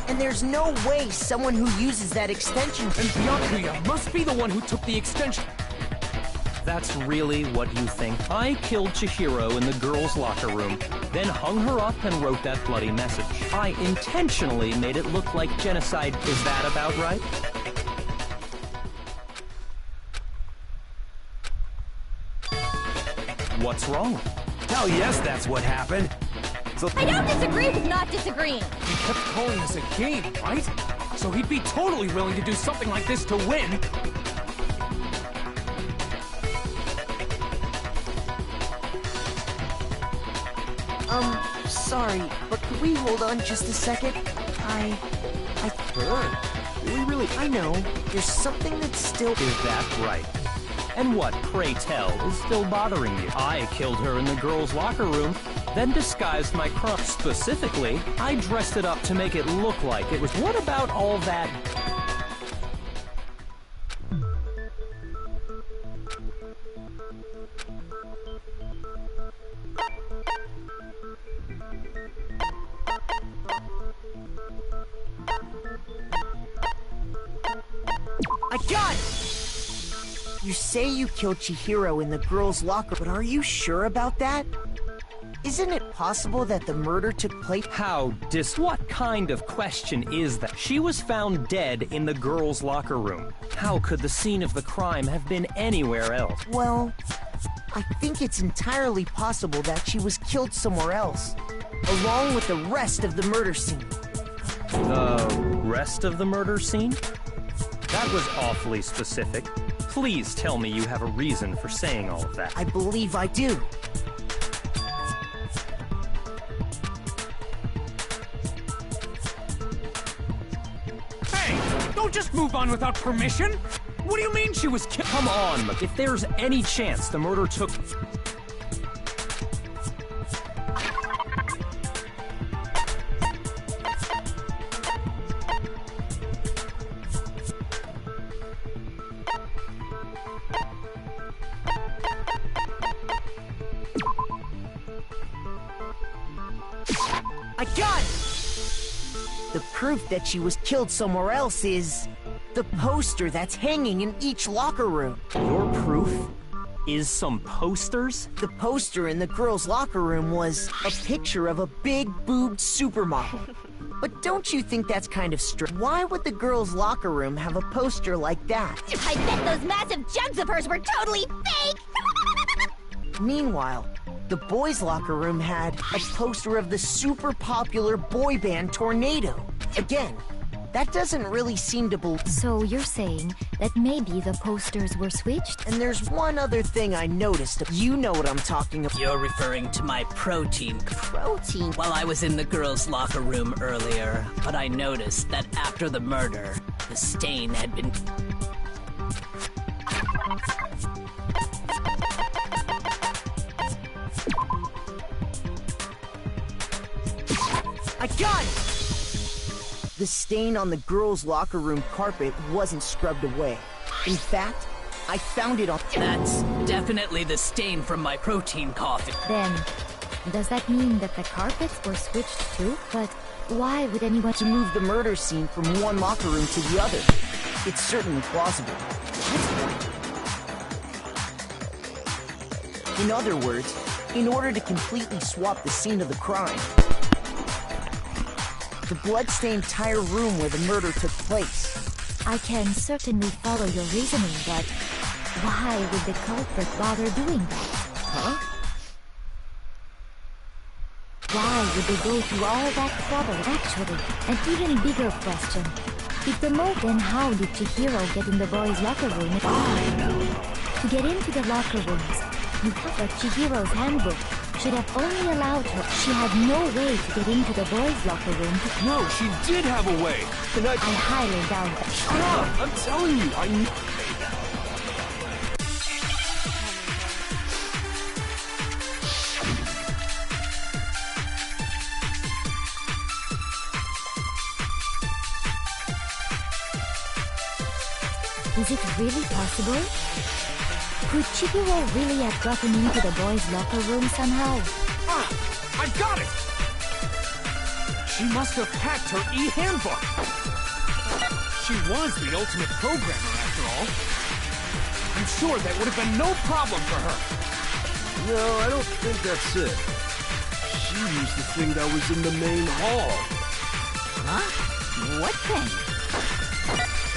And there's no way someone who uses that extension... And Byakuya must be the one who took the extension. That's really what you think? I killed Chihiro in the girls' locker room, then hung her up and wrote that bloody message. I intentionally made it look like genocide. Is that about right? What's wrong? Hell yes, that's what happened. So I don't disagree with not disagreeing. He kept calling this a game, right? So he'd be totally willing to do something like this to win. Sorry, but could we hold on just a second? I know. There's something that's still... Is that right? And what, pray tell, is still bothering you? I killed her in the girls' locker room, then disguised my crime. Specifically, I dressed it up to make it look like it was... What about all that... I got it! You say you killed Chihiro in the girls' locker, but are you sure about that? Isn't it possible that the murder took place? What kind of question is that? She was found dead in the girls' locker room. How could the scene of the crime have been anywhere else? Well, I think it's entirely possible that she was killed somewhere else, along with the rest of the murder scene. The rest of the murder scene? That was awfully specific. Please tell me you have a reason for saying all of that. I believe I do. Hey! Don't just move on without permission! What do you mean she was killed? Come on, if there's any chance the murder took... I got it! The proof that she was killed somewhere else is the poster that's hanging in each locker room. Your proof is some posters? The poster in the girls' locker room was a picture of a big-boobed supermodel. But don't you think that's kind of strange? Why would the girls' locker room have a poster like that? I bet those massive jugs of hers were totally fake! Meanwhile, the boys' locker room had a poster of the super popular boy band Tornado. Again, that doesn't really seem to believe. So you're saying that maybe the posters were switched? And there's one other thing I noticed. You know what I'm talking about. You're referring to my protein. Protein? Well, I was in the girls' locker room earlier, but I noticed that after the murder, the stain had been... I got it! The stain on the girls' locker room carpet wasn't scrubbed away. In fact, I found it on... That's definitely the stain from my protein coffee. Then, does that mean that the carpets were switched too? But why would anyone... To move the murder scene from one locker room to the other. It's certainly plausible. What? In other words, in order to completely swap the scene of the crime, the blood-stained entire room where the murder took place. I can certainly follow your reasoning, but why would the culprit bother doing that? Huh? Why would they go through all that trouble? Actually, an even bigger question. If the then how did Chihiro get in the boys' locker room? To get into the locker rooms, you have that Chihiro's handbook should have only allowed her. She had no way to get into the boys' locker room. No, she did have a way. And I highly doubt that. Shut up! I'm telling you, Is it really possible? Could Chihiro really have gotten into the boys' locker room somehow? Ah! I got it! She must have hacked her e-handbook. She was the ultimate programmer, after all. I'm sure that would have been no problem for her. No, I don't think that's it. She used the thing that was in the main hall. Huh? What thing?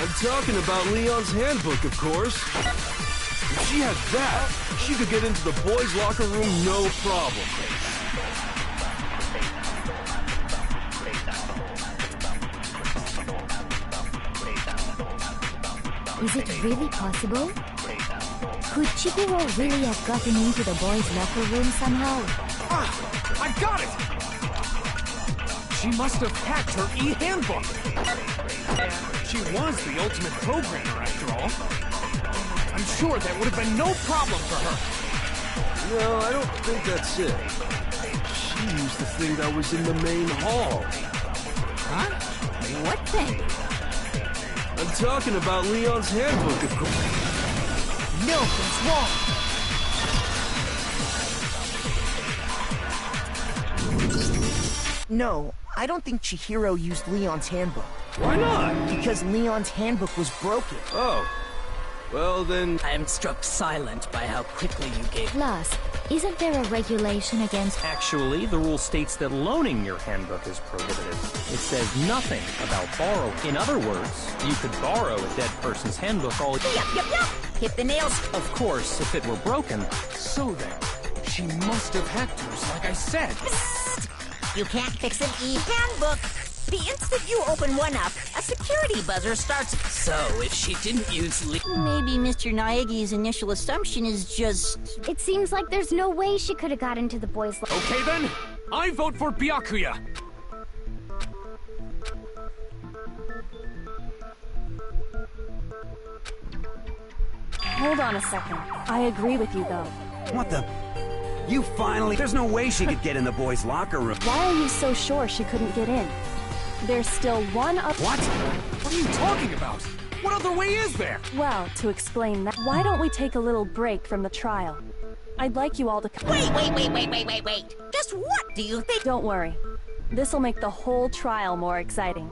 I'm talking about Leon's handbook, of course. If she had that, she could get into the boys' locker room no problem. Is it really possible? Could Chihiro really have gotten into the boys' locker room somehow? Ah! I got it! She must have hacked her e-handbook. She was the ultimate programmer, after all. I'm sure that would have been no problem for her. No, I don't think that's it. She used the thing that was in the main hall. Huh? What thing? I'm talking about Leon's handbook, of course. Milton's wrong. No, I don't think Chihiro used Leon's handbook. Why not? Because Leon's handbook was broken. Oh. Well, then... I am struck silent by how quickly you gave... Plus, isn't there a regulation against... Actually, the rule states that loaning your handbook is prohibited. It says nothing about borrowing. In other words, you could borrow a dead person's handbook all... Yup. Hit the nails. Of course, if it were broken. So then, she must have hacked hers, like I said. Psst. You can't fix an e-handbook. The instant you open one up, a security buzzer starts... So, if she didn't use Maybe Mr. Naegi's initial assumption is just... It seems like there's no way she could have got into the boys' Okay then, I vote for Byakuya. Hold on a second. I agree with you, though. What the... You finally... There's no way she could get in the boys' locker room. Why are you so sure she couldn't get in? There's still one other... What? What are you talking about? What other way is there? Well, to explain that, why don't we take a little break from the trial? I'd like you all to... Wait. Just what do you think? Don't worry. This'll make the whole trial more exciting.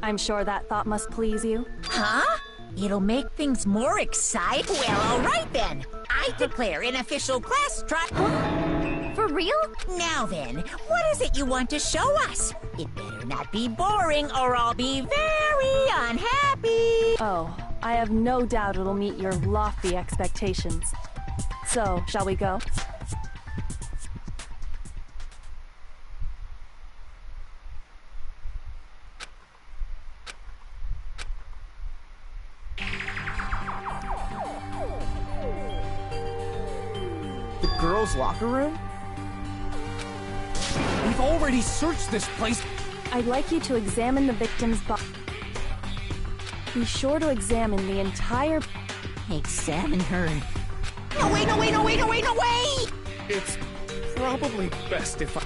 I'm sure that thought must please you. Huh? It'll make things more exciting? Well, all right then. I declare an official class trial. For real? Now then, what is it you want to show us? It better not be boring or I'll be very unhappy. Oh, I have no doubt it'll meet your lofty expectations. So, shall we go? The girls' locker room? We've already searched this place. I'd like you to examine the victim's body. Be sure to examine the entire... Examine her. No way! It's probably best if I...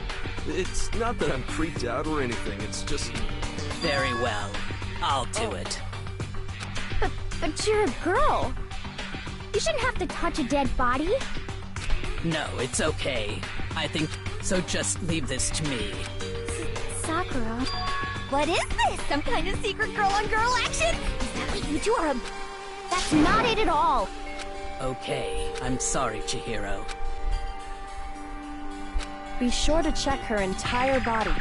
It's not that I'm freaked out or anything, it's just... Very well. I'll do it. But you're a girl. You shouldn't have to touch a dead body. No, it's okay. I think... So just leave this to me. Sakura. What is this? Some kind of secret girl-on-girl action? Is that what you two are? That's not it at all. Okay, I'm sorry, Chihiro. Be sure to check her entire body.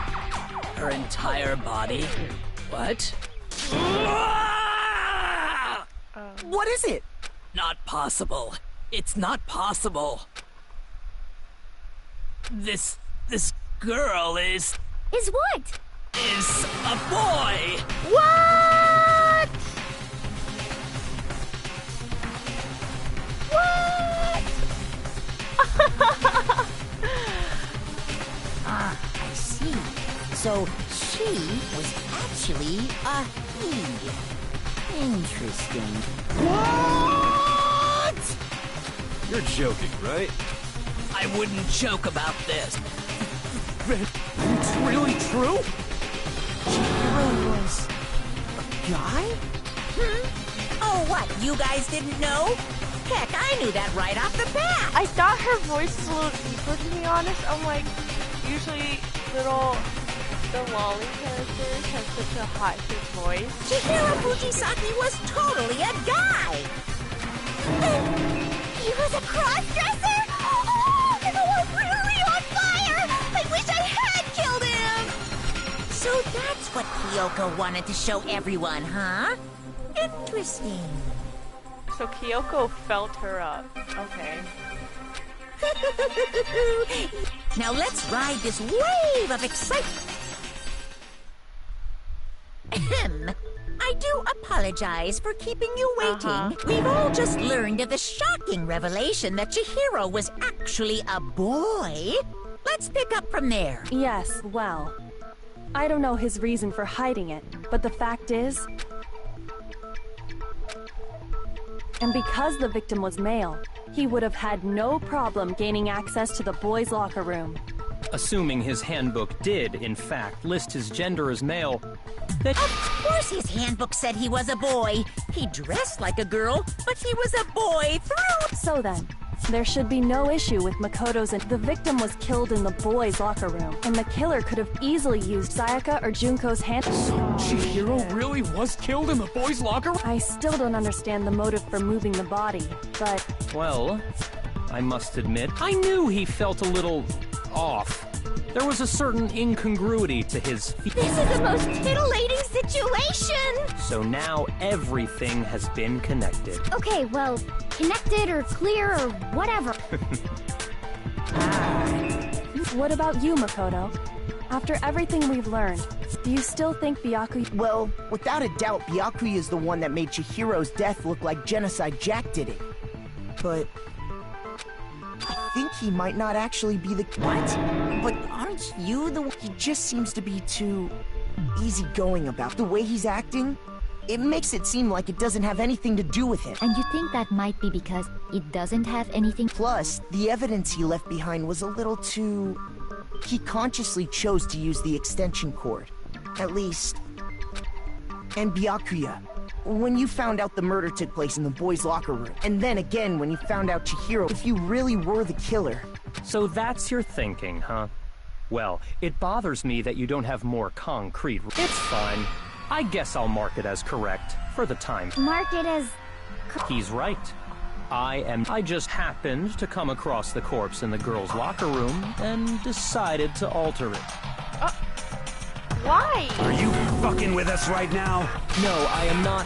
Her entire body? What? What is it? Not possible. It's not possible. This girl is what? Is a boy! What? What? I see. So she was actually a he. Interesting. What? You're joking, right? I wouldn't joke about this. It's really true? Chihiro was... a guy? Oh, what? You guys didn't know? Heck, I knew that right off the bat. I thought her voice was a little deeper, to be honest. I'm like, usually little the Lolly characters have such a hot shit voice. Chihiro Fujisaki was totally a guy! He was a cross-dresser? Oh, I'm really on fire! I wish I had killed him! So that's what Kyoko wanted to show everyone, huh? Interesting. So Kyoko felt her up. Okay. Now let's ride this wave of excitement. Ahem. I do apologize for keeping you waiting. We've all just learned of the shocking revelation that Chihiro was actually a boy. Let's pick up from there. Yes, well, I don't know his reason for hiding it, but the fact is... And because the victim was male, he would have had no problem gaining access to the boys' locker room. Assuming his handbook did, in fact, list his gender as male, that... Of course his handbook said he was a boy. He dressed like a girl, but he was a boy through... So then, there should be no issue with Makoto's and the victim was killed in the boys' locker room, and the killer could have easily used Sayaka or Junko's hand... So Chihiro really was killed in the boys' locker room? I still don't understand the motive for moving the body, but... Well, I must admit, I knew he felt a little... off. There was a certain incongruity to his... This is the most titillating situation! So now everything has been connected. Okay, well, connected or clear or whatever. What about you, Makoto? After everything we've learned, do you still think Byakuya... Well, without a doubt, Byakuya is the one that made Chihiro's death look like Genocide Jack did it. But... I think he might not actually be the... What? But aren't you the one? He just seems to be too... easygoing about the way he's acting. It makes it seem like it doesn't have anything to do with him. And you think that might be because it doesn't have anything... Plus, the evidence he left behind was a little too... He consciously chose to use the extension cord. At least... And Byakuya, when you found out the murder took place in the boys' locker room, and then again when you found out Chihiro, if you really were the killer... So that's your thinking, huh? Well, it bothers me that you don't have more concrete... It's fine. I guess I'll mark it as correct, for the time. Mark it as... He's right. I just happened to come across the corpse in the girls' locker room and decided to alter it. Why? Are you fucking with us right now? No, I am not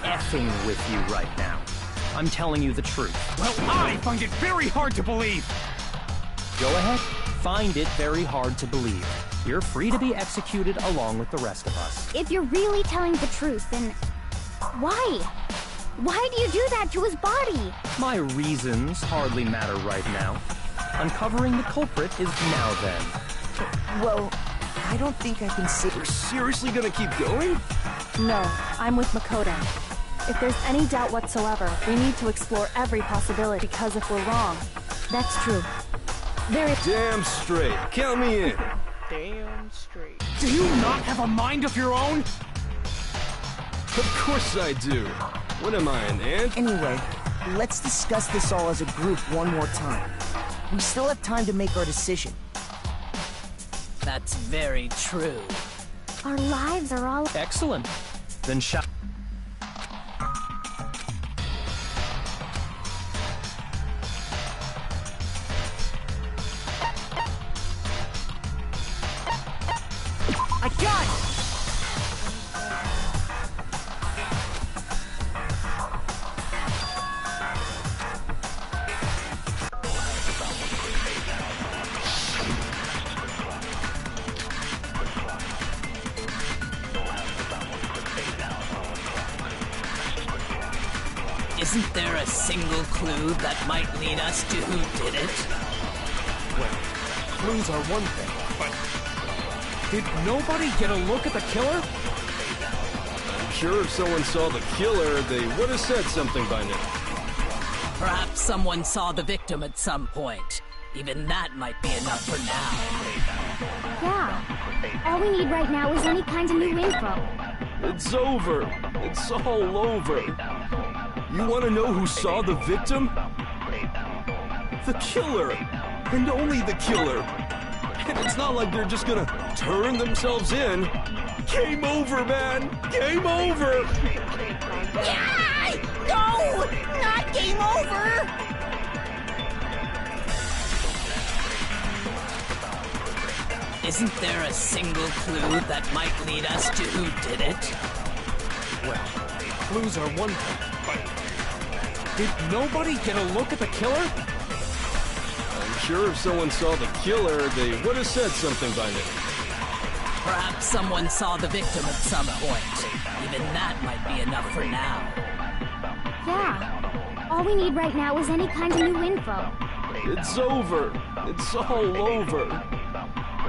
effing with you right now. I'm telling you the truth. Well, I find it very hard to believe. Go ahead. Find it very hard to believe. You're free to be executed along with the rest of us. If you're really telling the truth, then... Why? Why do you do that to his body? My reasons hardly matter right now. Uncovering the culprit is now then. Well, I don't think I can say... We're seriously gonna keep going? No, I'm with Makoto. If there's any doubt whatsoever, we need to explore every possibility, because if we're wrong... That's true. There is... Damn straight. Count me in. Damn straight. Do you not have a mind of your own? Of course I do. What am I, an ant? Anyway, let's discuss this all as a group one more time. We still have time to make our decision. That's very true. Our lives are all... Excellent. Then shall... I got it! Isn't there a single clue that might lead us to who did it? Well, clues are one thing, but... Did nobody get a look at the killer? I'm sure if someone saw the killer, they would have said something by now. Perhaps someone saw the victim at some point. Even that might be enough for now. Yeah. All we need right now is any kind of new info. It's over. It's all over. You want to know who saw the victim? The killer. And only the killer. And it's not like they're just gonna turn themselves in. Game over, man! Game over! Yeah! No! Not game over! Isn't there a single clue that might lead us to who did it? Well, clues are one thing, but did nobody get a look at the killer? I'm sure if someone saw the killer, they would have said something by now. Perhaps someone saw the victim at some point. Even that might be enough for now. Yeah. All we need right now is any kind of new info. It's over. It's all over.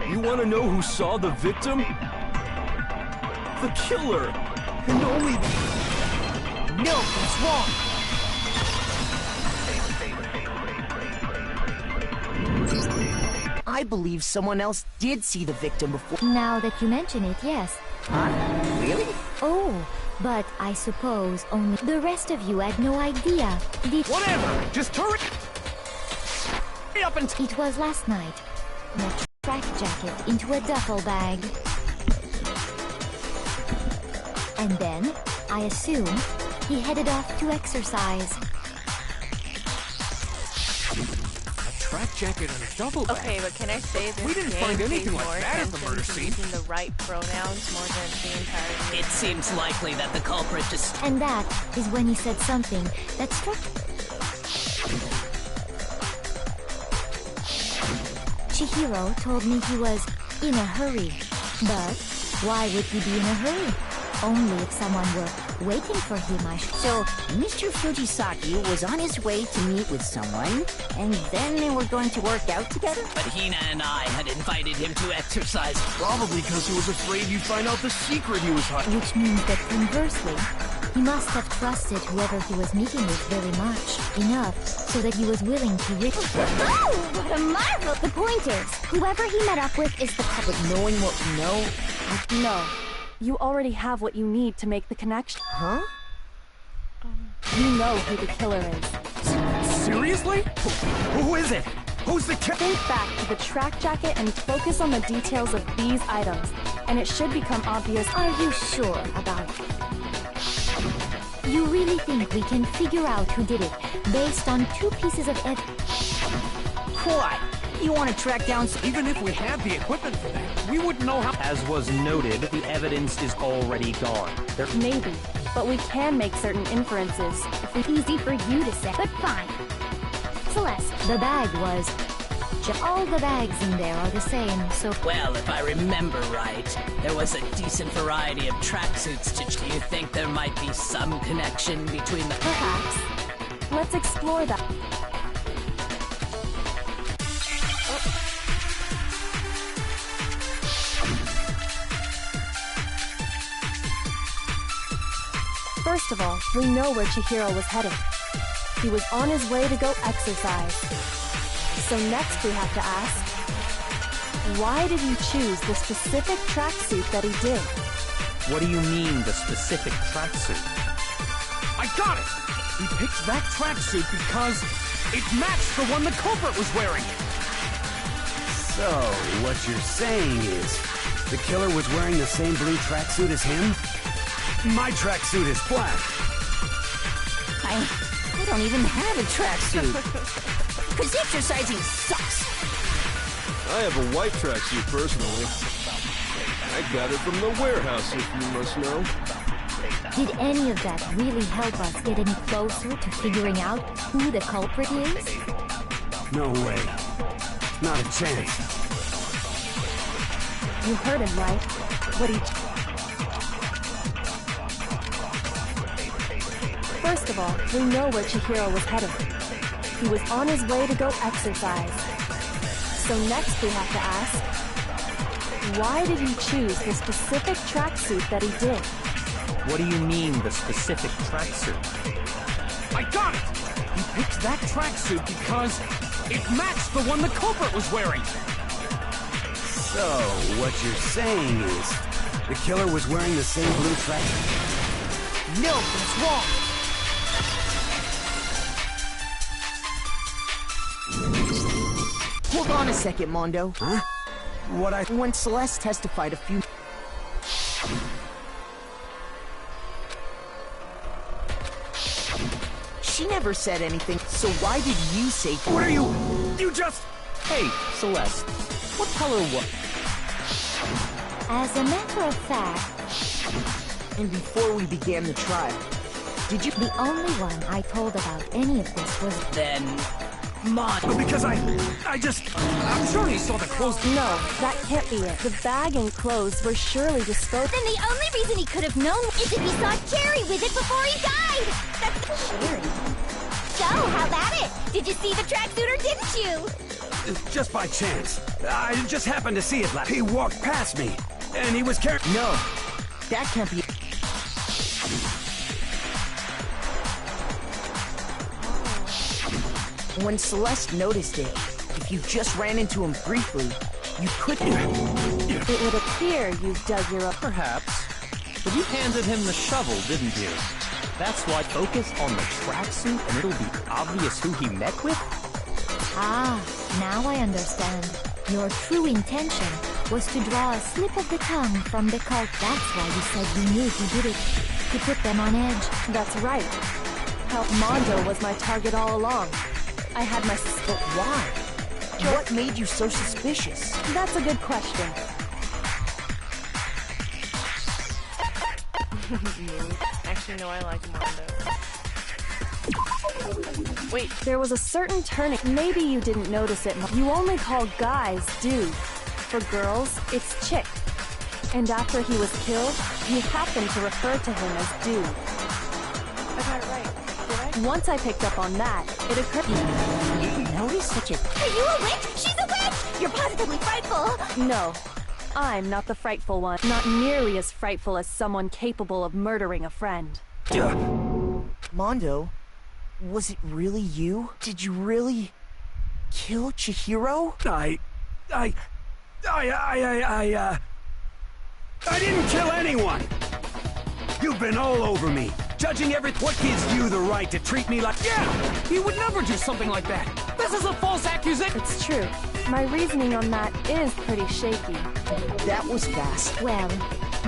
You want to know who saw the victim? The killer! And only... No, that's wrong! I believe someone else did see the victim before. Now that you mention it, yes. Huh? Really? Oh, but I suppose only the rest of you had no idea. Whatever! Just hurry up and... It was last night. The track jacket into a duffel bag. And then, I assume, he headed off to exercise. Track jacket and a duffel bag. Okay, but can I say this We didn't game find anything pays like more that at the attention murder to scene. using the right pronouns more than the entire It seems likely that the culprit just... And that is when he said something that struck... Chihiro told me he was in a hurry. But why would he be in a hurry? Only if someone were waiting for him, I should... So, Mr. Fujisaki was on his way to meet with someone, and then they were going to work out together? But Hina and I had invited him to exercise. Probably because he was afraid you'd find out the secret he was hiding. Which means that conversely, he must have trusted whoever he was meeting with very much. Enough so that he was willing to risk... Oh, what a marvel! The point is, whoever he met up with is the But knowing what we know... No. You already have what you need to make the connection. Huh? You know who the killer is. Seriously? Who is it? Who's the killer? Think back to the track jacket and focus on the details of these items, and it should become obvious. Are you sure about it? You really think we can figure out who did it based on 2 pieces of evidence? What? You want to track down... Even if we had the equipment for that, we wouldn't know how... As was noted, the evidence is already gone. Maybe, but we can make certain inferences. If we... easy for you to say, but fine. Celeste. The bag was... All the bags in there are the same, so... Well, if I remember right, there was a decent variety of tracksuits to... Do you think there might be some connection between the... Perhaps. Let's explore that. First of all, we know where Chihiro was headed. He was on his way to go exercise. So next we have to ask, why did he choose the specific tracksuit that he did? What do you mean, the specific tracksuit? I got it! He picked that tracksuit because it matched the one the culprit was wearing. So, what you're saying is, the killer was wearing the same blue tracksuit as him? My tracksuit is black. I don't even have a tracksuit. Because exercising sucks. I have a white tracksuit personally. I got it from the warehouse, if you must know. Did any of that really help us get any closer to figuring out who the culprit is? No way. Not a chance. You heard him, right? What he... First of all, we know where Chihiro was headed. He was on his way to go exercise. So next we have to ask, why did he choose the specific tracksuit that he did? What do you mean, the specific tracksuit? I got it! He picked that tracksuit because it matched the one the culprit was wearing. So, what you're saying is, the killer was wearing the same blue tracksuit? No, that's wrong! Hold on a second, Mondo. Huh? When Celeste testified a few... She never said anything, so why did you say... What are you... You just... Hey, Celeste, what color was... As a matter of fact... And before we began the trial, did you... The only one I told about any of this was... Then... Because I'm sure he saw the clothes. No, that can't be it. The bag and clothes were surely disposed... Then the only reason he could have known is if he saw Cherry with it before he died! That's Cherry. So, how about it? Did you see the tracksuit or didn't you? Just by chance. I just happened to see it last... He walked past me, and he was carrying... No, that can't be... When Celeste noticed it, if you just ran into him briefly, you couldn't... It would appear you've dug your own... Perhaps. But you handed him the shovel, didn't you? That's why focus on the tracksuit and it'll be obvious who he met with? Ah, now I understand. Your true intention was to draw a slip of the tongue from the cult. That's why you said you knew he did it. To put them on edge. That's right. Mondo was my target all along. I had my suspicion. But why? What made you so suspicious? That's a good question. Actually, no, I like Mondo. Wait. There was a certain turning. Maybe you didn't notice it. You only call guys dude. For girls, it's chick. And after he was killed, you happened to refer to him as dude. I got it right. Did I? Once I picked up on that, it occurred... You notice such a... Are you a witch? She's a witch! You're positively frightful! No. I'm not the frightful one. Not nearly as frightful as someone capable of murdering a friend. Mondo, was it really you? Did you really... kill Chihiro? I didn't kill anyone! You've been all over me, judging everything. What gives you the right to treat me like... Yeah! He would never do something like that! This is a false accusation! It's true. My reasoning on that is pretty shaky. That was fast. Well,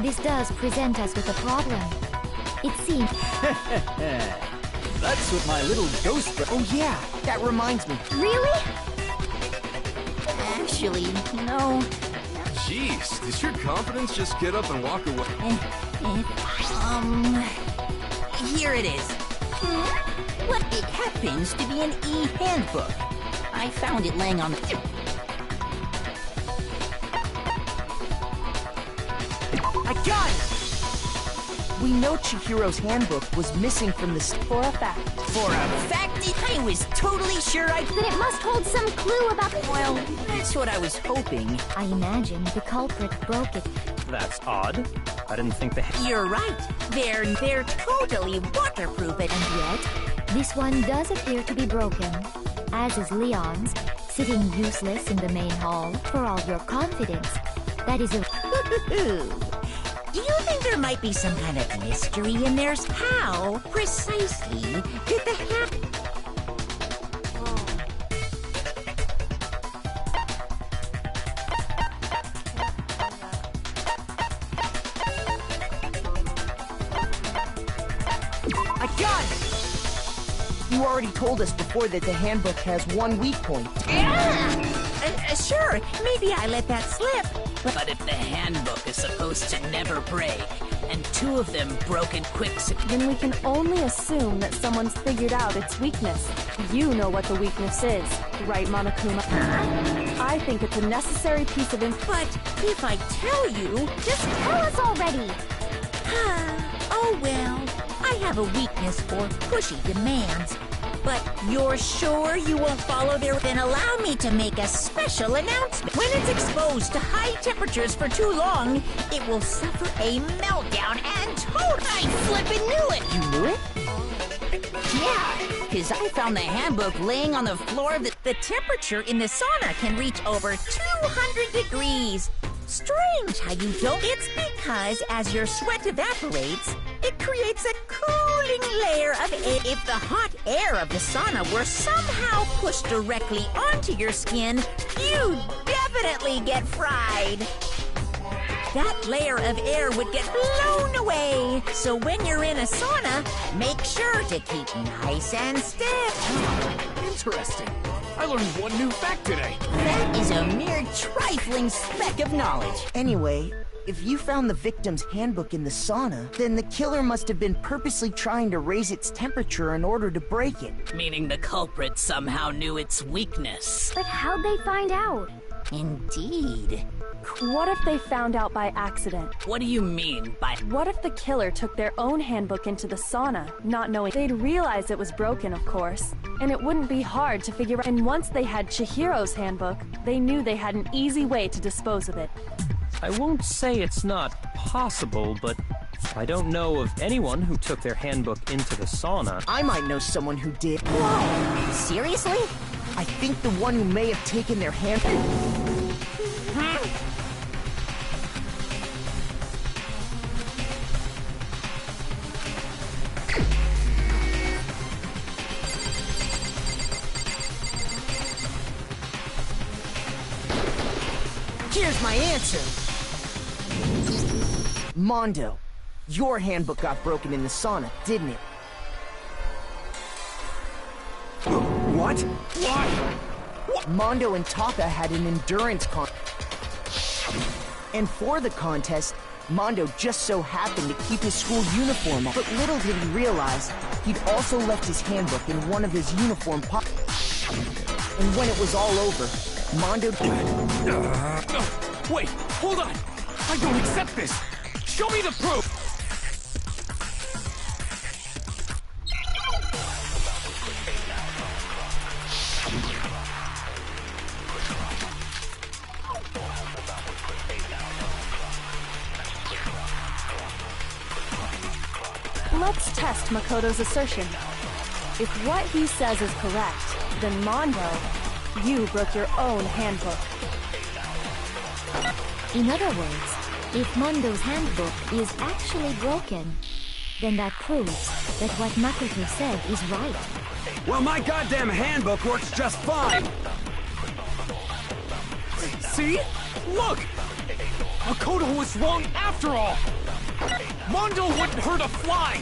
this does present us with a problem. It seems... That's what my little ghost... Oh yeah, that reminds me. Really? Actually, no. Jeez, does your confidence just get up and walk away? Here it is. What? It happens to be an e-handbook. I found it laying on the... I got it! We know Chihiro's handbook was missing from this... For a fact. For a fact? I was totally sure Then it must hold some clue about... Well, that's what I was hoping. I imagine the culprit broke it. That's odd. I didn't think they... You're right. They're totally waterproof. And yet, this one does appear to be broken, as is Leon's, sitting useless in the main hall. For all your confidence, that is a... Do you think there might be some kind of mystery in there? How precisely did the I got it! You already told us before that the handbook has one weak point. Yeah! Sure, maybe I let that slip. But if the handbook is supposed to never break, and two of them broke in quick then we can only assume that someone's figured out its weakness. You know what the weakness is, right, Monokuma? I think it's a necessary piece of info. But if I tell you... Just tell us already! Oh well, I have a weakness for pushy demands. But you're sure you won't follow their... Then allow me to make a special announcement. When it's exposed to high temperatures for too long, it will suffer a meltdown and total... I flippin' knew it! You knew it? Yeah, because I found the handbook laying on the floor. The temperature in the sauna can reach over 200 degrees. Strange how you don't... It's because as your sweat evaporates, it creates a cooling layer of air. If the hot air of the sauna were somehow pushed directly onto your skin, you'd definitely get fried. That layer of air would get blown away. So when you're in a sauna, make sure to keep nice and stiff. Interesting. I learned one new fact today. That is a mere trifling speck of knowledge. Anyway, if you found the victim's handbook in the sauna, then the killer must have been purposely trying to raise its temperature in order to break it. Meaning the culprit somehow knew its weakness. But how'd they find out? Indeed. What if they found out by accident? What do you mean by... What if the killer took their own handbook into the sauna, not knowing? They'd realize it was broken, of course, and it wouldn't be hard to figure out. And once they had Chihiro's handbook, they knew they had an easy way to dispose of it. I won't say it's not possible, but I don't know of anyone who took their handbook into the sauna. I might know someone who did. What? Seriously? I think the one who may have taken their handbook... Here's my answer. Mondo, your handbook got broken in the sauna, didn't it? What? Why? Mondo and Taka had an endurance and for the contest, Mondo just so happened to keep his school uniform on. But little did he realize, he'd also left his handbook in one of his uniform pockets. And when it was all over, Mondo... No, wait, hold on! I don't accept this! Show me the proof! Let's test Makoto's assertion. If what he says is correct, then Mondo, you broke your own handbook. In other words, if Mondo's handbook is actually broken, then that proves that what Makoto said is right. Well, my goddamn handbook works just fine! See? Look! Makoto was wrong after all! Mondo wouldn't hurt a fly!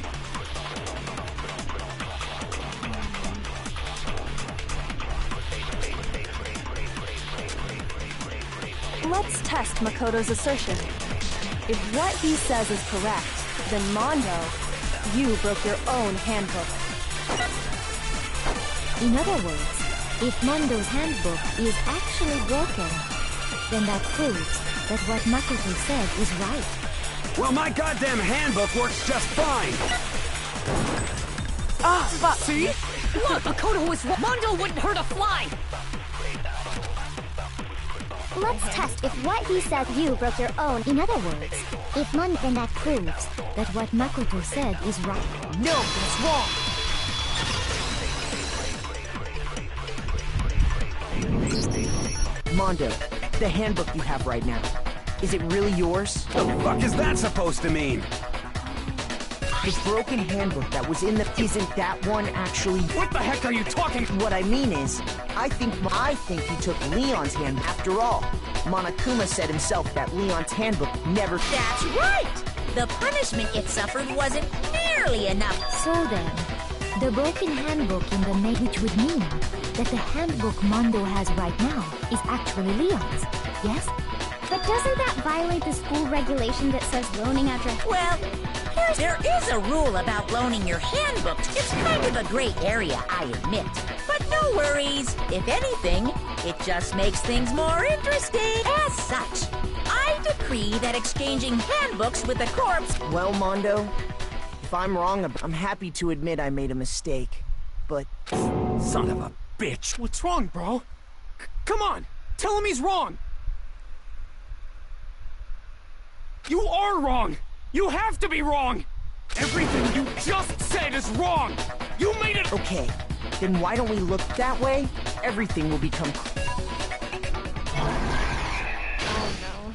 Let's test Makoto's assertion. If what he says is correct, then Mondo, you broke your own handbook. In other words, if Mondo's handbook is actually broken, then that proves that what Makoto said is right. Well, my goddamn handbook works just fine! See? Look, Makoto was wrong. Mondo wouldn't hurt a fly! Let's test if what he said you broke your own. In other words, if Mondo, then that proves that what Makoto said is right. No, that's wrong! Mondo, the handbook you have right now, is it really yours? The fuck is that supposed to mean? The broken handbook that was in the... Isn't that one actually... What the heck are you talking... What I mean is, I think you took Leon's handbook. After all, Monokuma said himself that Leon's handbook never... That's right! The punishment it suffered wasn't nearly enough. So then, the broken handbook in the which would mean that the handbook Mondo has right now is actually Leon's, yes? But doesn't that violate the school regulation that says loaning after... Well, there is a rule about loaning your handbooks. It's kind of a gray area, I admit. But no worries. If anything, it just makes things more interesting. As such, I decree that exchanging handbooks with a corpse... Well, Mondo, if I'm wrong, I'm happy to admit I made a mistake. But... Son of a bitch. What's wrong, bro? Come on! Tell him he's wrong! You are wrong! You have to be wrong! Everything you just said is wrong! You made it— Okay, then why don't we look that way? Everything will become clear. Oh no.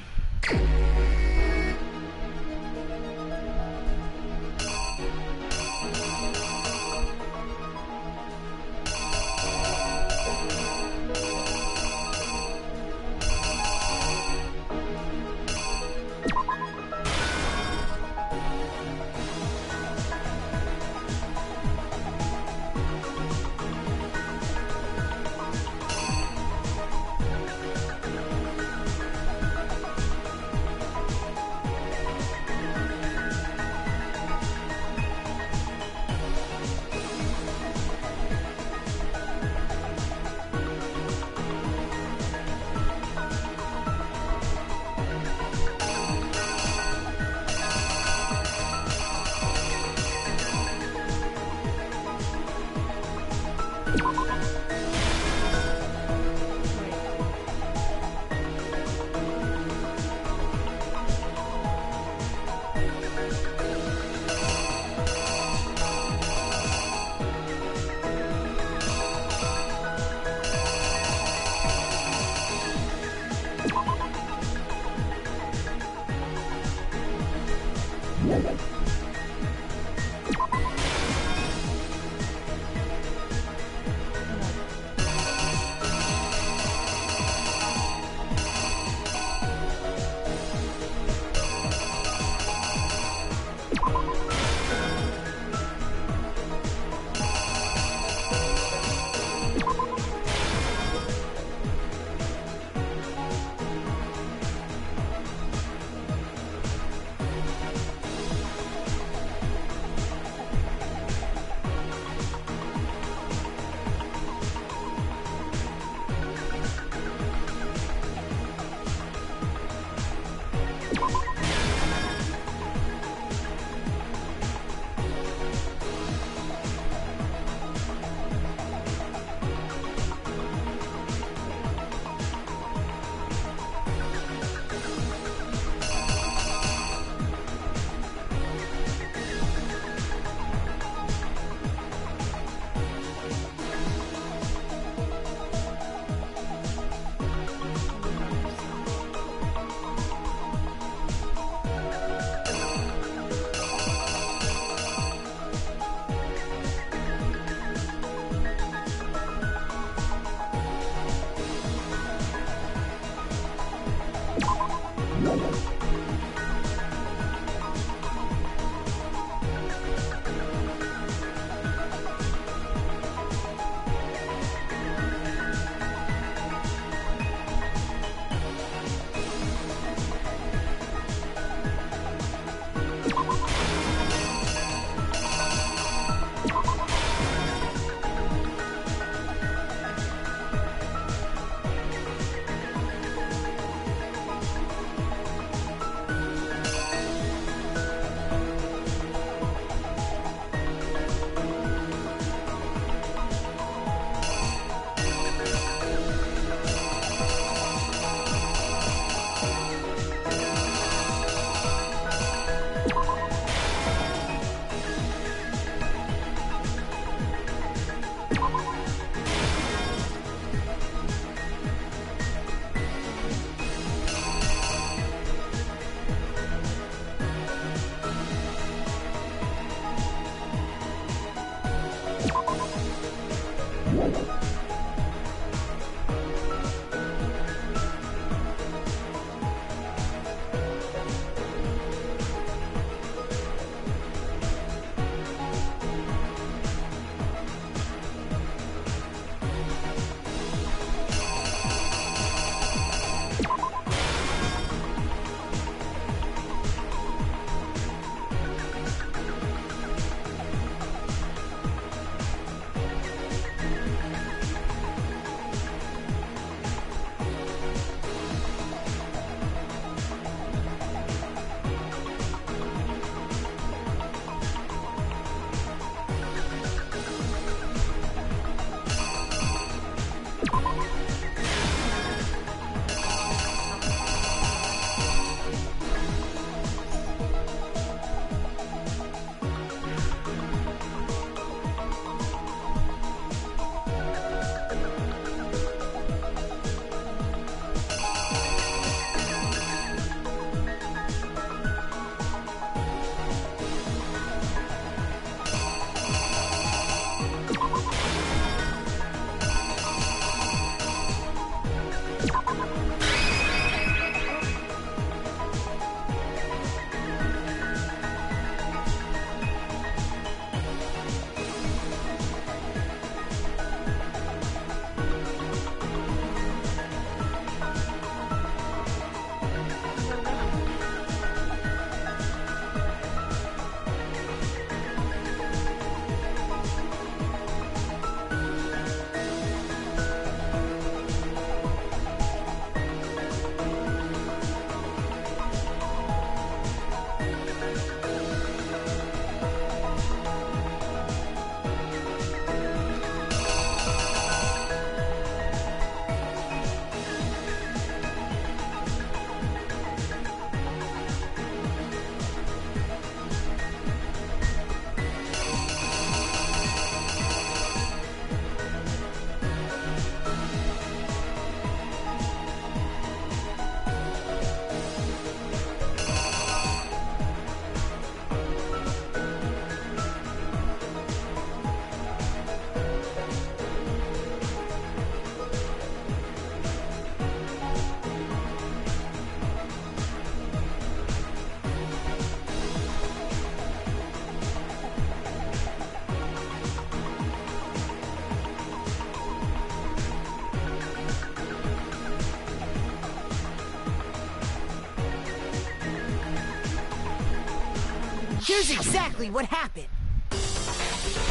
Here's exactly what happened.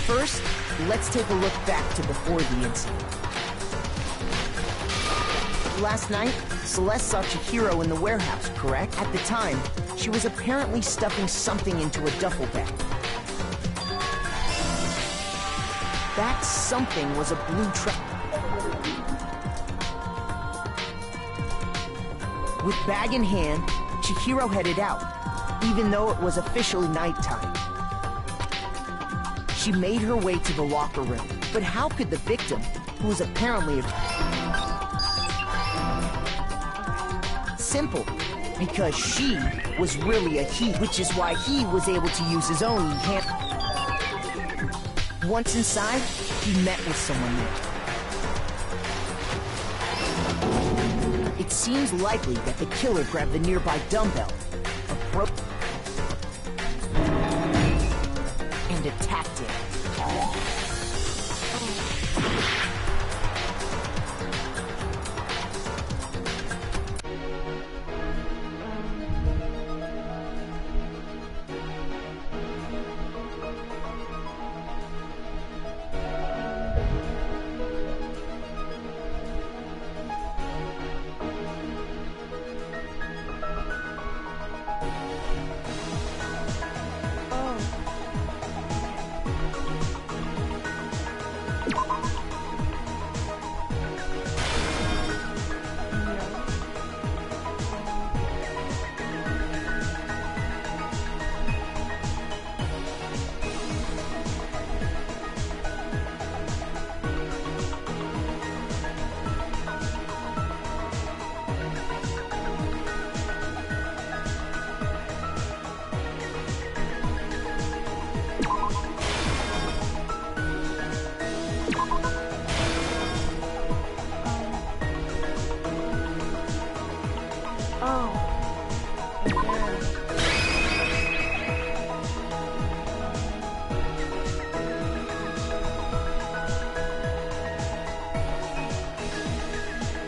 First, let's take a look back to before the incident. Last night, Celeste saw Chihiro in the warehouse, correct? At the time, she was apparently stuffing something into a duffel bag. That something was a blue track. With bag in hand, Chihiro headed out, even though it was officially nighttime. She made her way to the locker room, but how could the victim, who was apparently a... Simple, because she was really a he, which is why he was able to use his own hand. Once inside, he met with someone there. It seems likely that the killer grabbed the nearby dumbbell, and attacked him.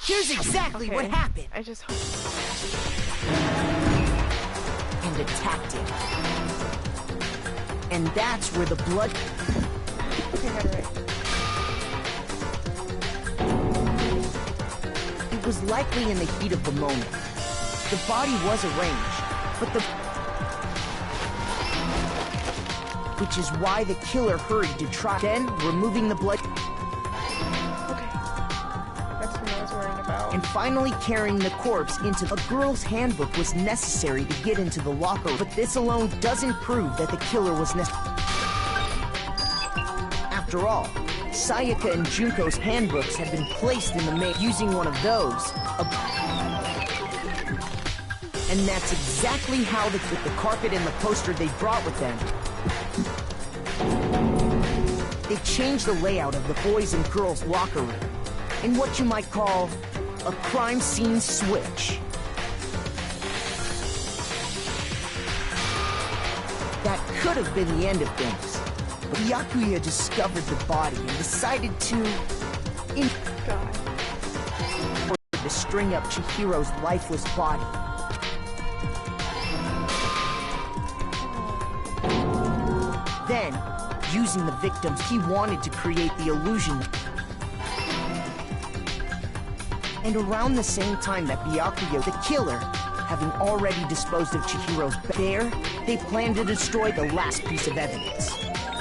Here's exactly what happened. I just... And attacked him. And that's where the blood... It was likely in the heat of the moment. The body was arranged, but the... Which is why the killer hurried to try... Then, removing the blood... And finally carrying the corpse into a girl's handbook was necessary to get into the locker, but this alone doesn't prove that the killer was necessary. After all, Sayaka and Junko's handbooks had been placed in the mail using one of those. And that's exactly how with the carpet and the poster they brought with them. They changed the layout of the boys' and girls' locker room in what you might call a crime scene switch. That could have been the end of things, but Byakuya discovered the body and decided to... to string up Chihiro's lifeless body. Then, using the victims, he wanted to create the illusion. And around the same time that Byakuya, the killer, having already disposed of Chihiro's there, they planned to destroy the last piece of evidence,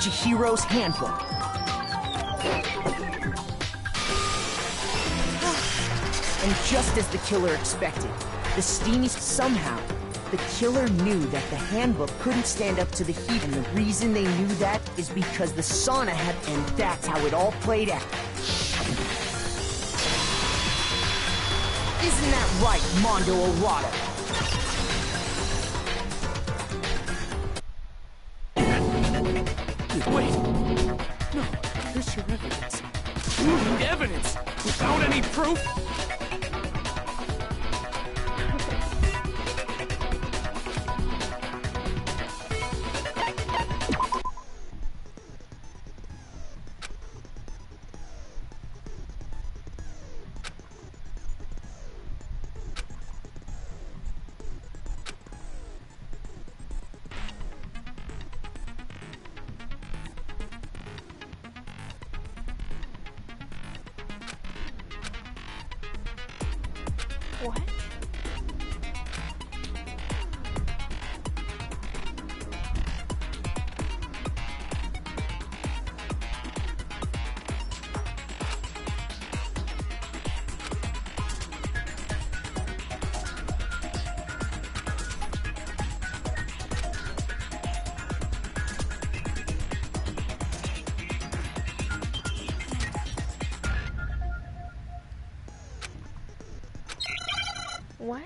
Chihiro's handbook. And just as the killer expected, the steamy... Somehow, the killer knew that the handbook couldn't stand up to the heat, and the reason they knew that is because the sauna had... And that's how it all played out. Isn't that right, Mondo Arata? Wait! No, here's your evidence. You need evidence! Without any proof? What? What?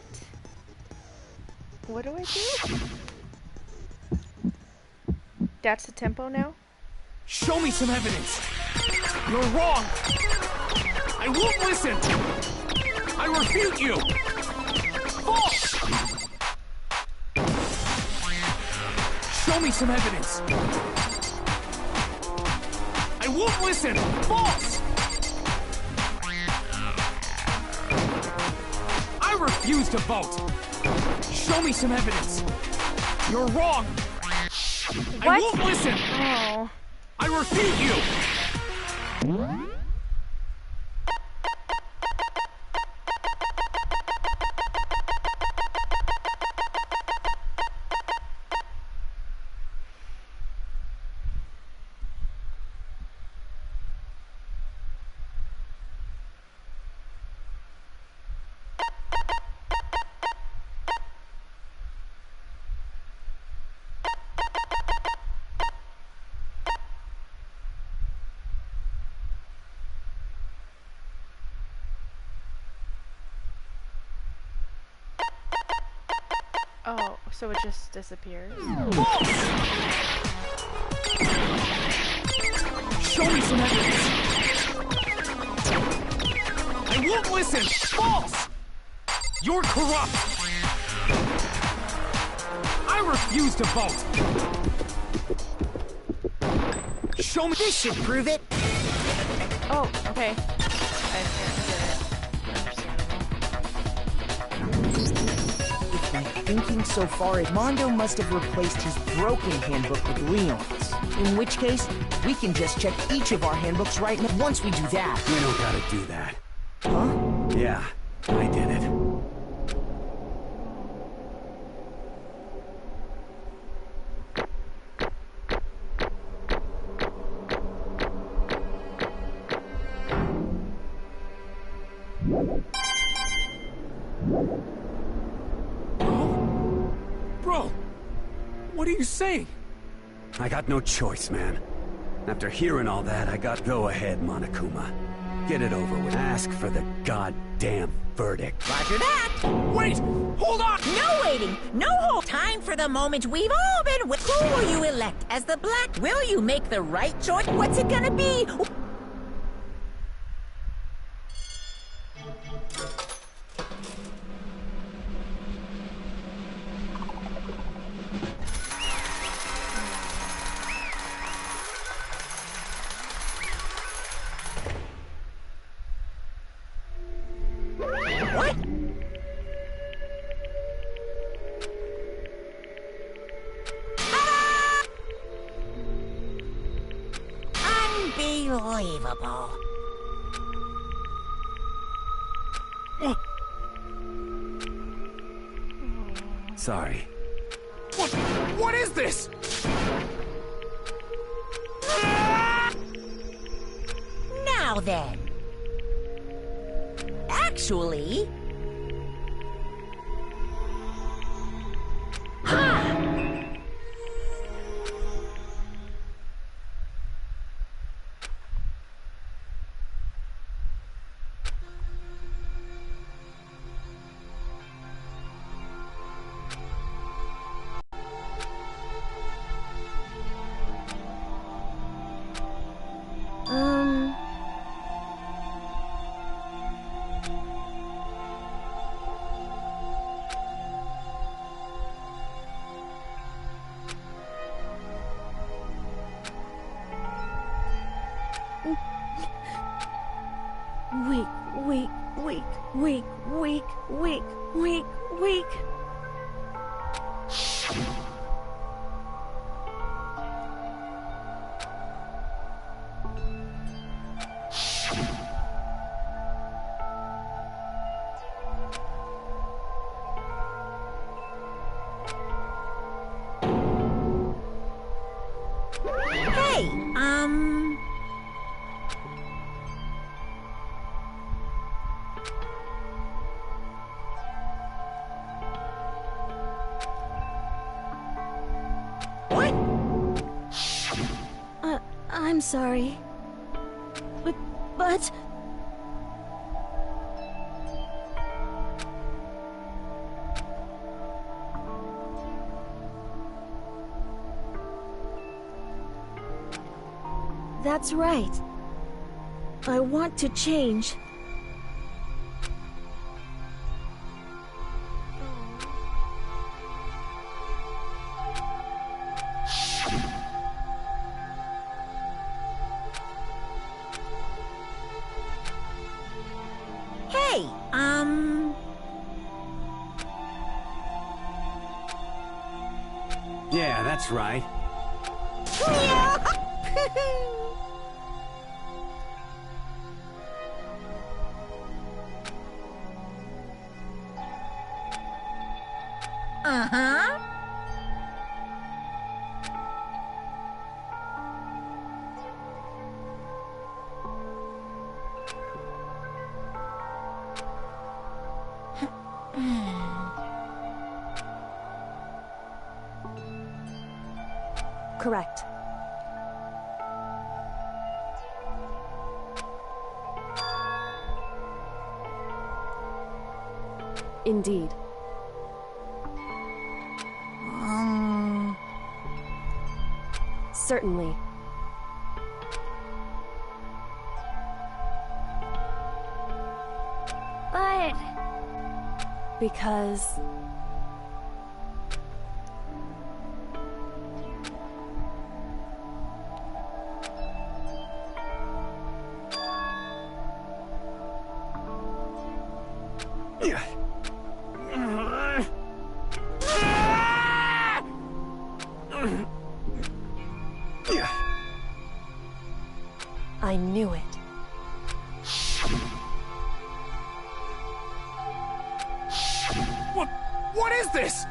What do I do? That's the tempo now? Show me some evidence! You're wrong! I won't listen! I refute you! False! Show me some evidence! I won't listen! False! I refuse to vote! Show me some evidence! You're wrong! What? I won't listen! Oh. I refute you! Oh, so it just disappears? Show me some evidence! I won't listen! False! You're corrupt! I refuse to vote! Show me— This should prove it! Oh, okay. I get it. If my thinking so far is Mondo must have replaced his broken handbook with Leon's. In which case, we can just check each of our handbooks right now. Once we do that... You don't gotta do that. Huh? Yeah, I did it. Bro! What are you saying? I got no choice, man. After hearing all that, I got go ahead, Monokuma. Get it over with. Ask for the goddamn verdict. Roger that! Wait! Hold on! No waiting! No hold! Time for the moment we've all been waiting. Who will you elect as the Black? Will you make the right choice? What's it gonna be? What? Unbelievable. Sorry. What is this? Now then. Actually... Weak. I'm sorry. But... That's right. I want to change. Hey, Yeah, that's right. Uh-huh. Correct. Indeed. Certainly. But... Because... I knew it. What is this?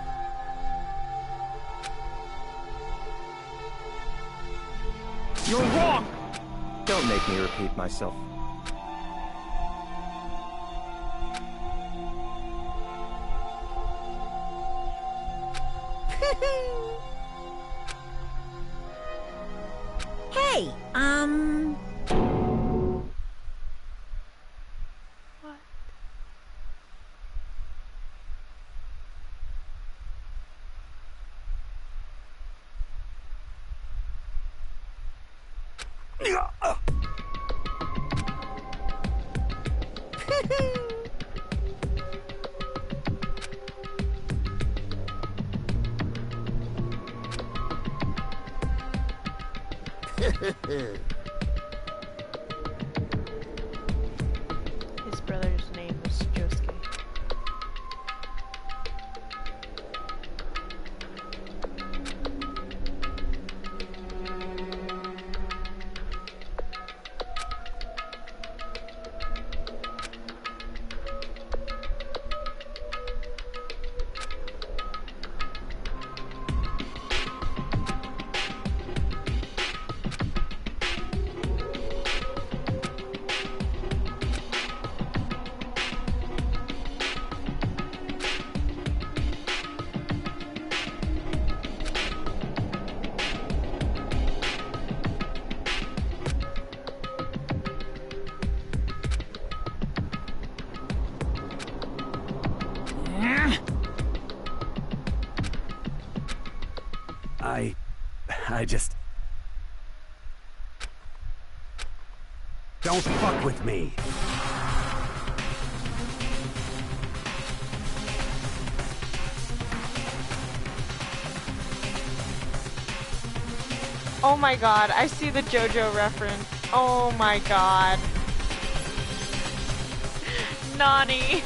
You're wrong! Don't make me repeat myself. Hey, His brother's name was Josuke. I just... Don't fuck with me. Oh my god, I see the JoJo reference. Oh my god. Nani.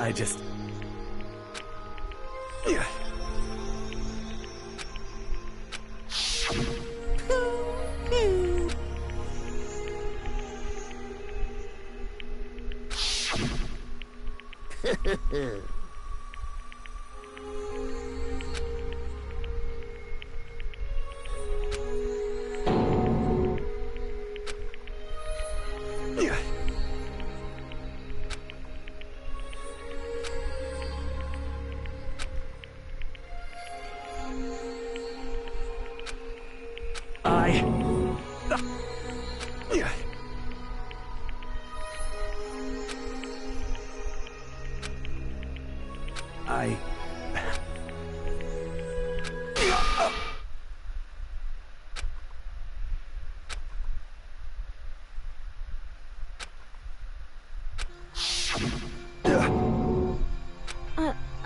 I just...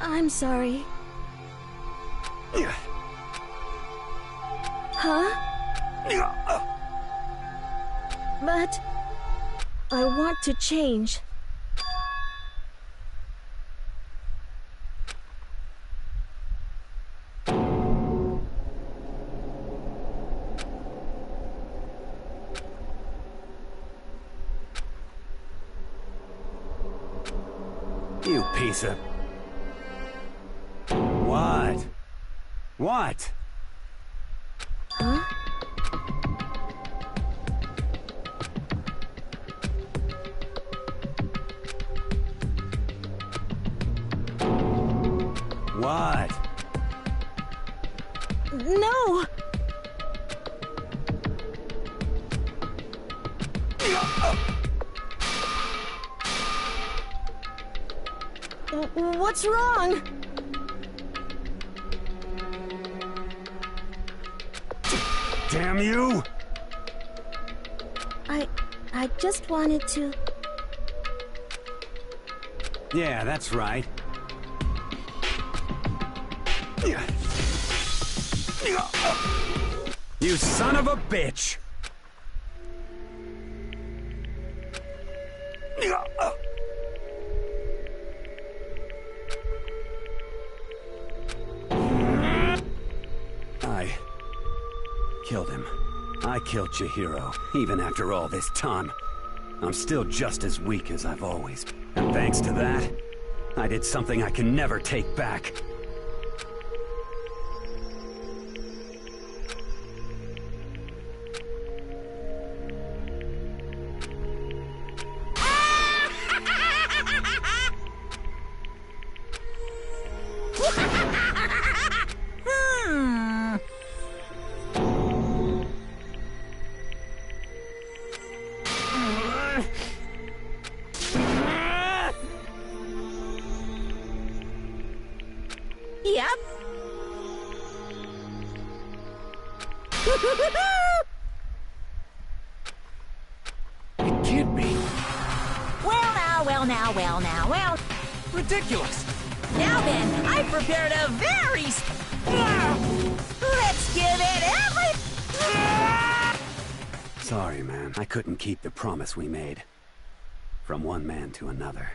I'm sorry. Huh? But I want to change. You piece of... What? What? Huh? What? No! What's wrong? Damn you! I just wanted to... Yeah, that's right. You son of a bitch! I killed him. I killed Chihiro, even after all this time. I'm still just as weak as I've always been. And thanks to that, I did something I can never take back. Yep. It can't be. Well. Ridiculous. Now then, I prepared a very... Let's give it every... Sorry, man. I couldn't keep the promise we made. From one man to another.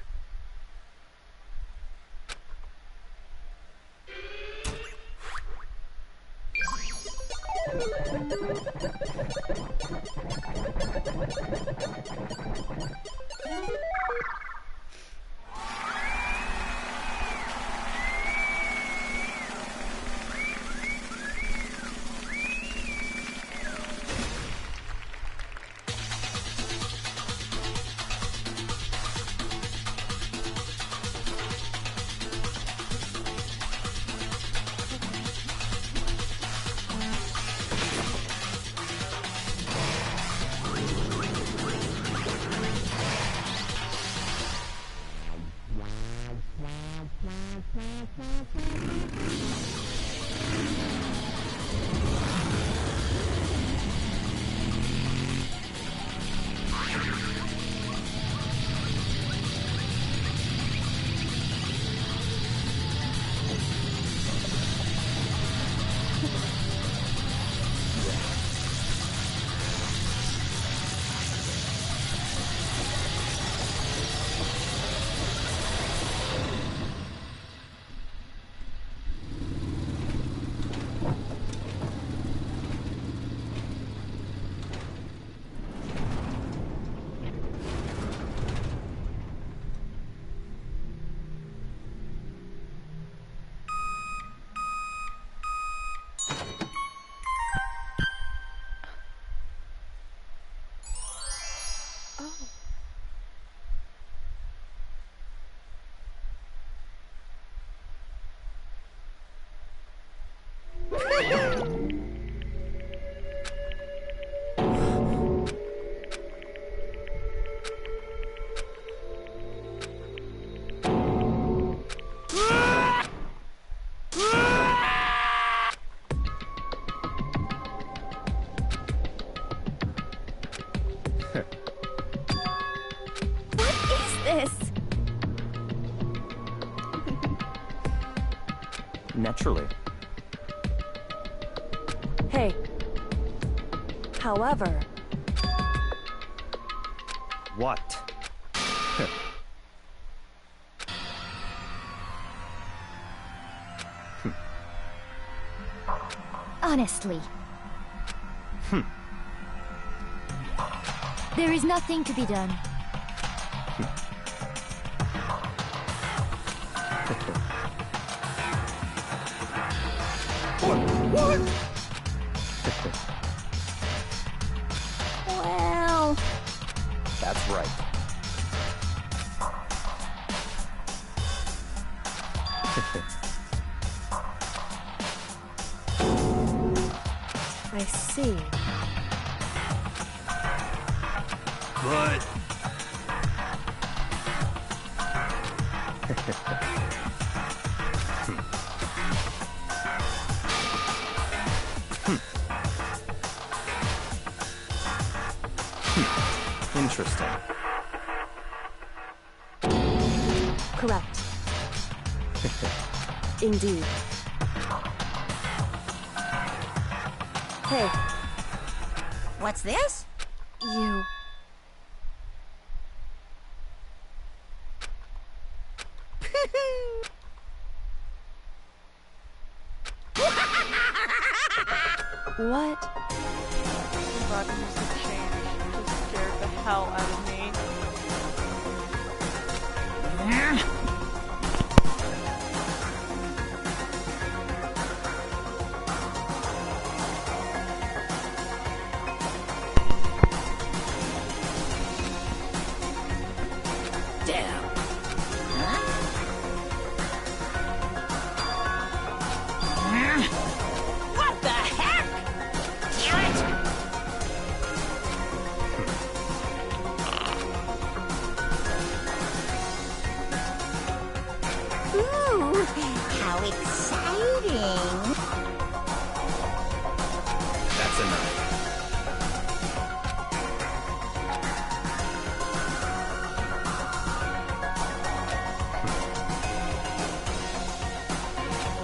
Naturally. Hey. However... What? Honestly. There is nothing to be done. What? Well... That's right. I see. But... Interesting. Correct. Indeed. Hey. What's this? You... What? I'm about to use the chain. It just scared the hell out of me. Damn. What the heck? Damn it! Ooh, how exciting! That's enough.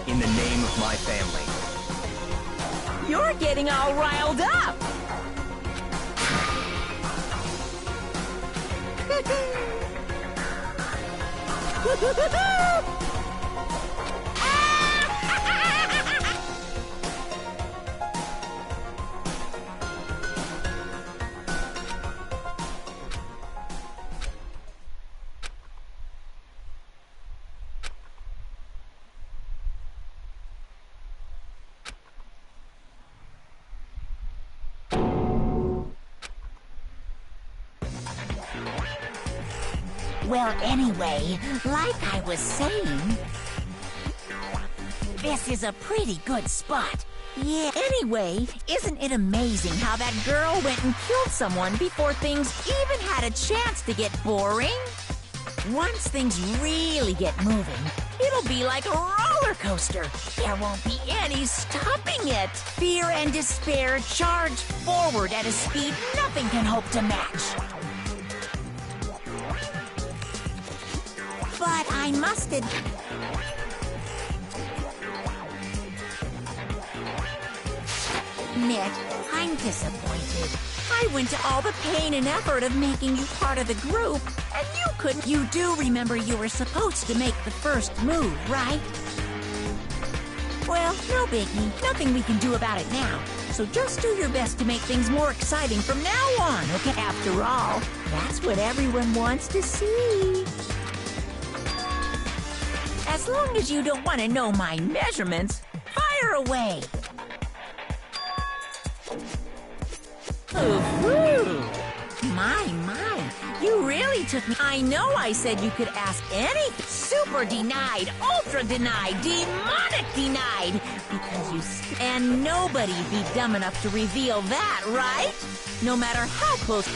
In the name of my family. You're getting all riled up! Well, anyway, like I was saying, this is a pretty good spot. Yeah, anyway, isn't it amazing how that girl went and killed someone before things even had a chance to get boring? Once things really get moving, it'll be like a roller coaster. There won't be any stopping it. Fear and despair charge forward at a speed nothing can hope to match. But I must admit, I'm disappointed. I went to all the pain and effort of making you part of the group, and you couldn't. You do remember you were supposed to make the first move, right? Well, no biggie. Nothing we can do about it now. So just do your best to make things more exciting from now on, okay? After all, that's what everyone wants to see. As long as you don't want to know my measurements, fire away! Ooh, my, You really took me. I know I said you could ask any. Super denied, ultra denied, demonic denied. Because you. And nobody'd be dumb enough to reveal that, right? No matter how close.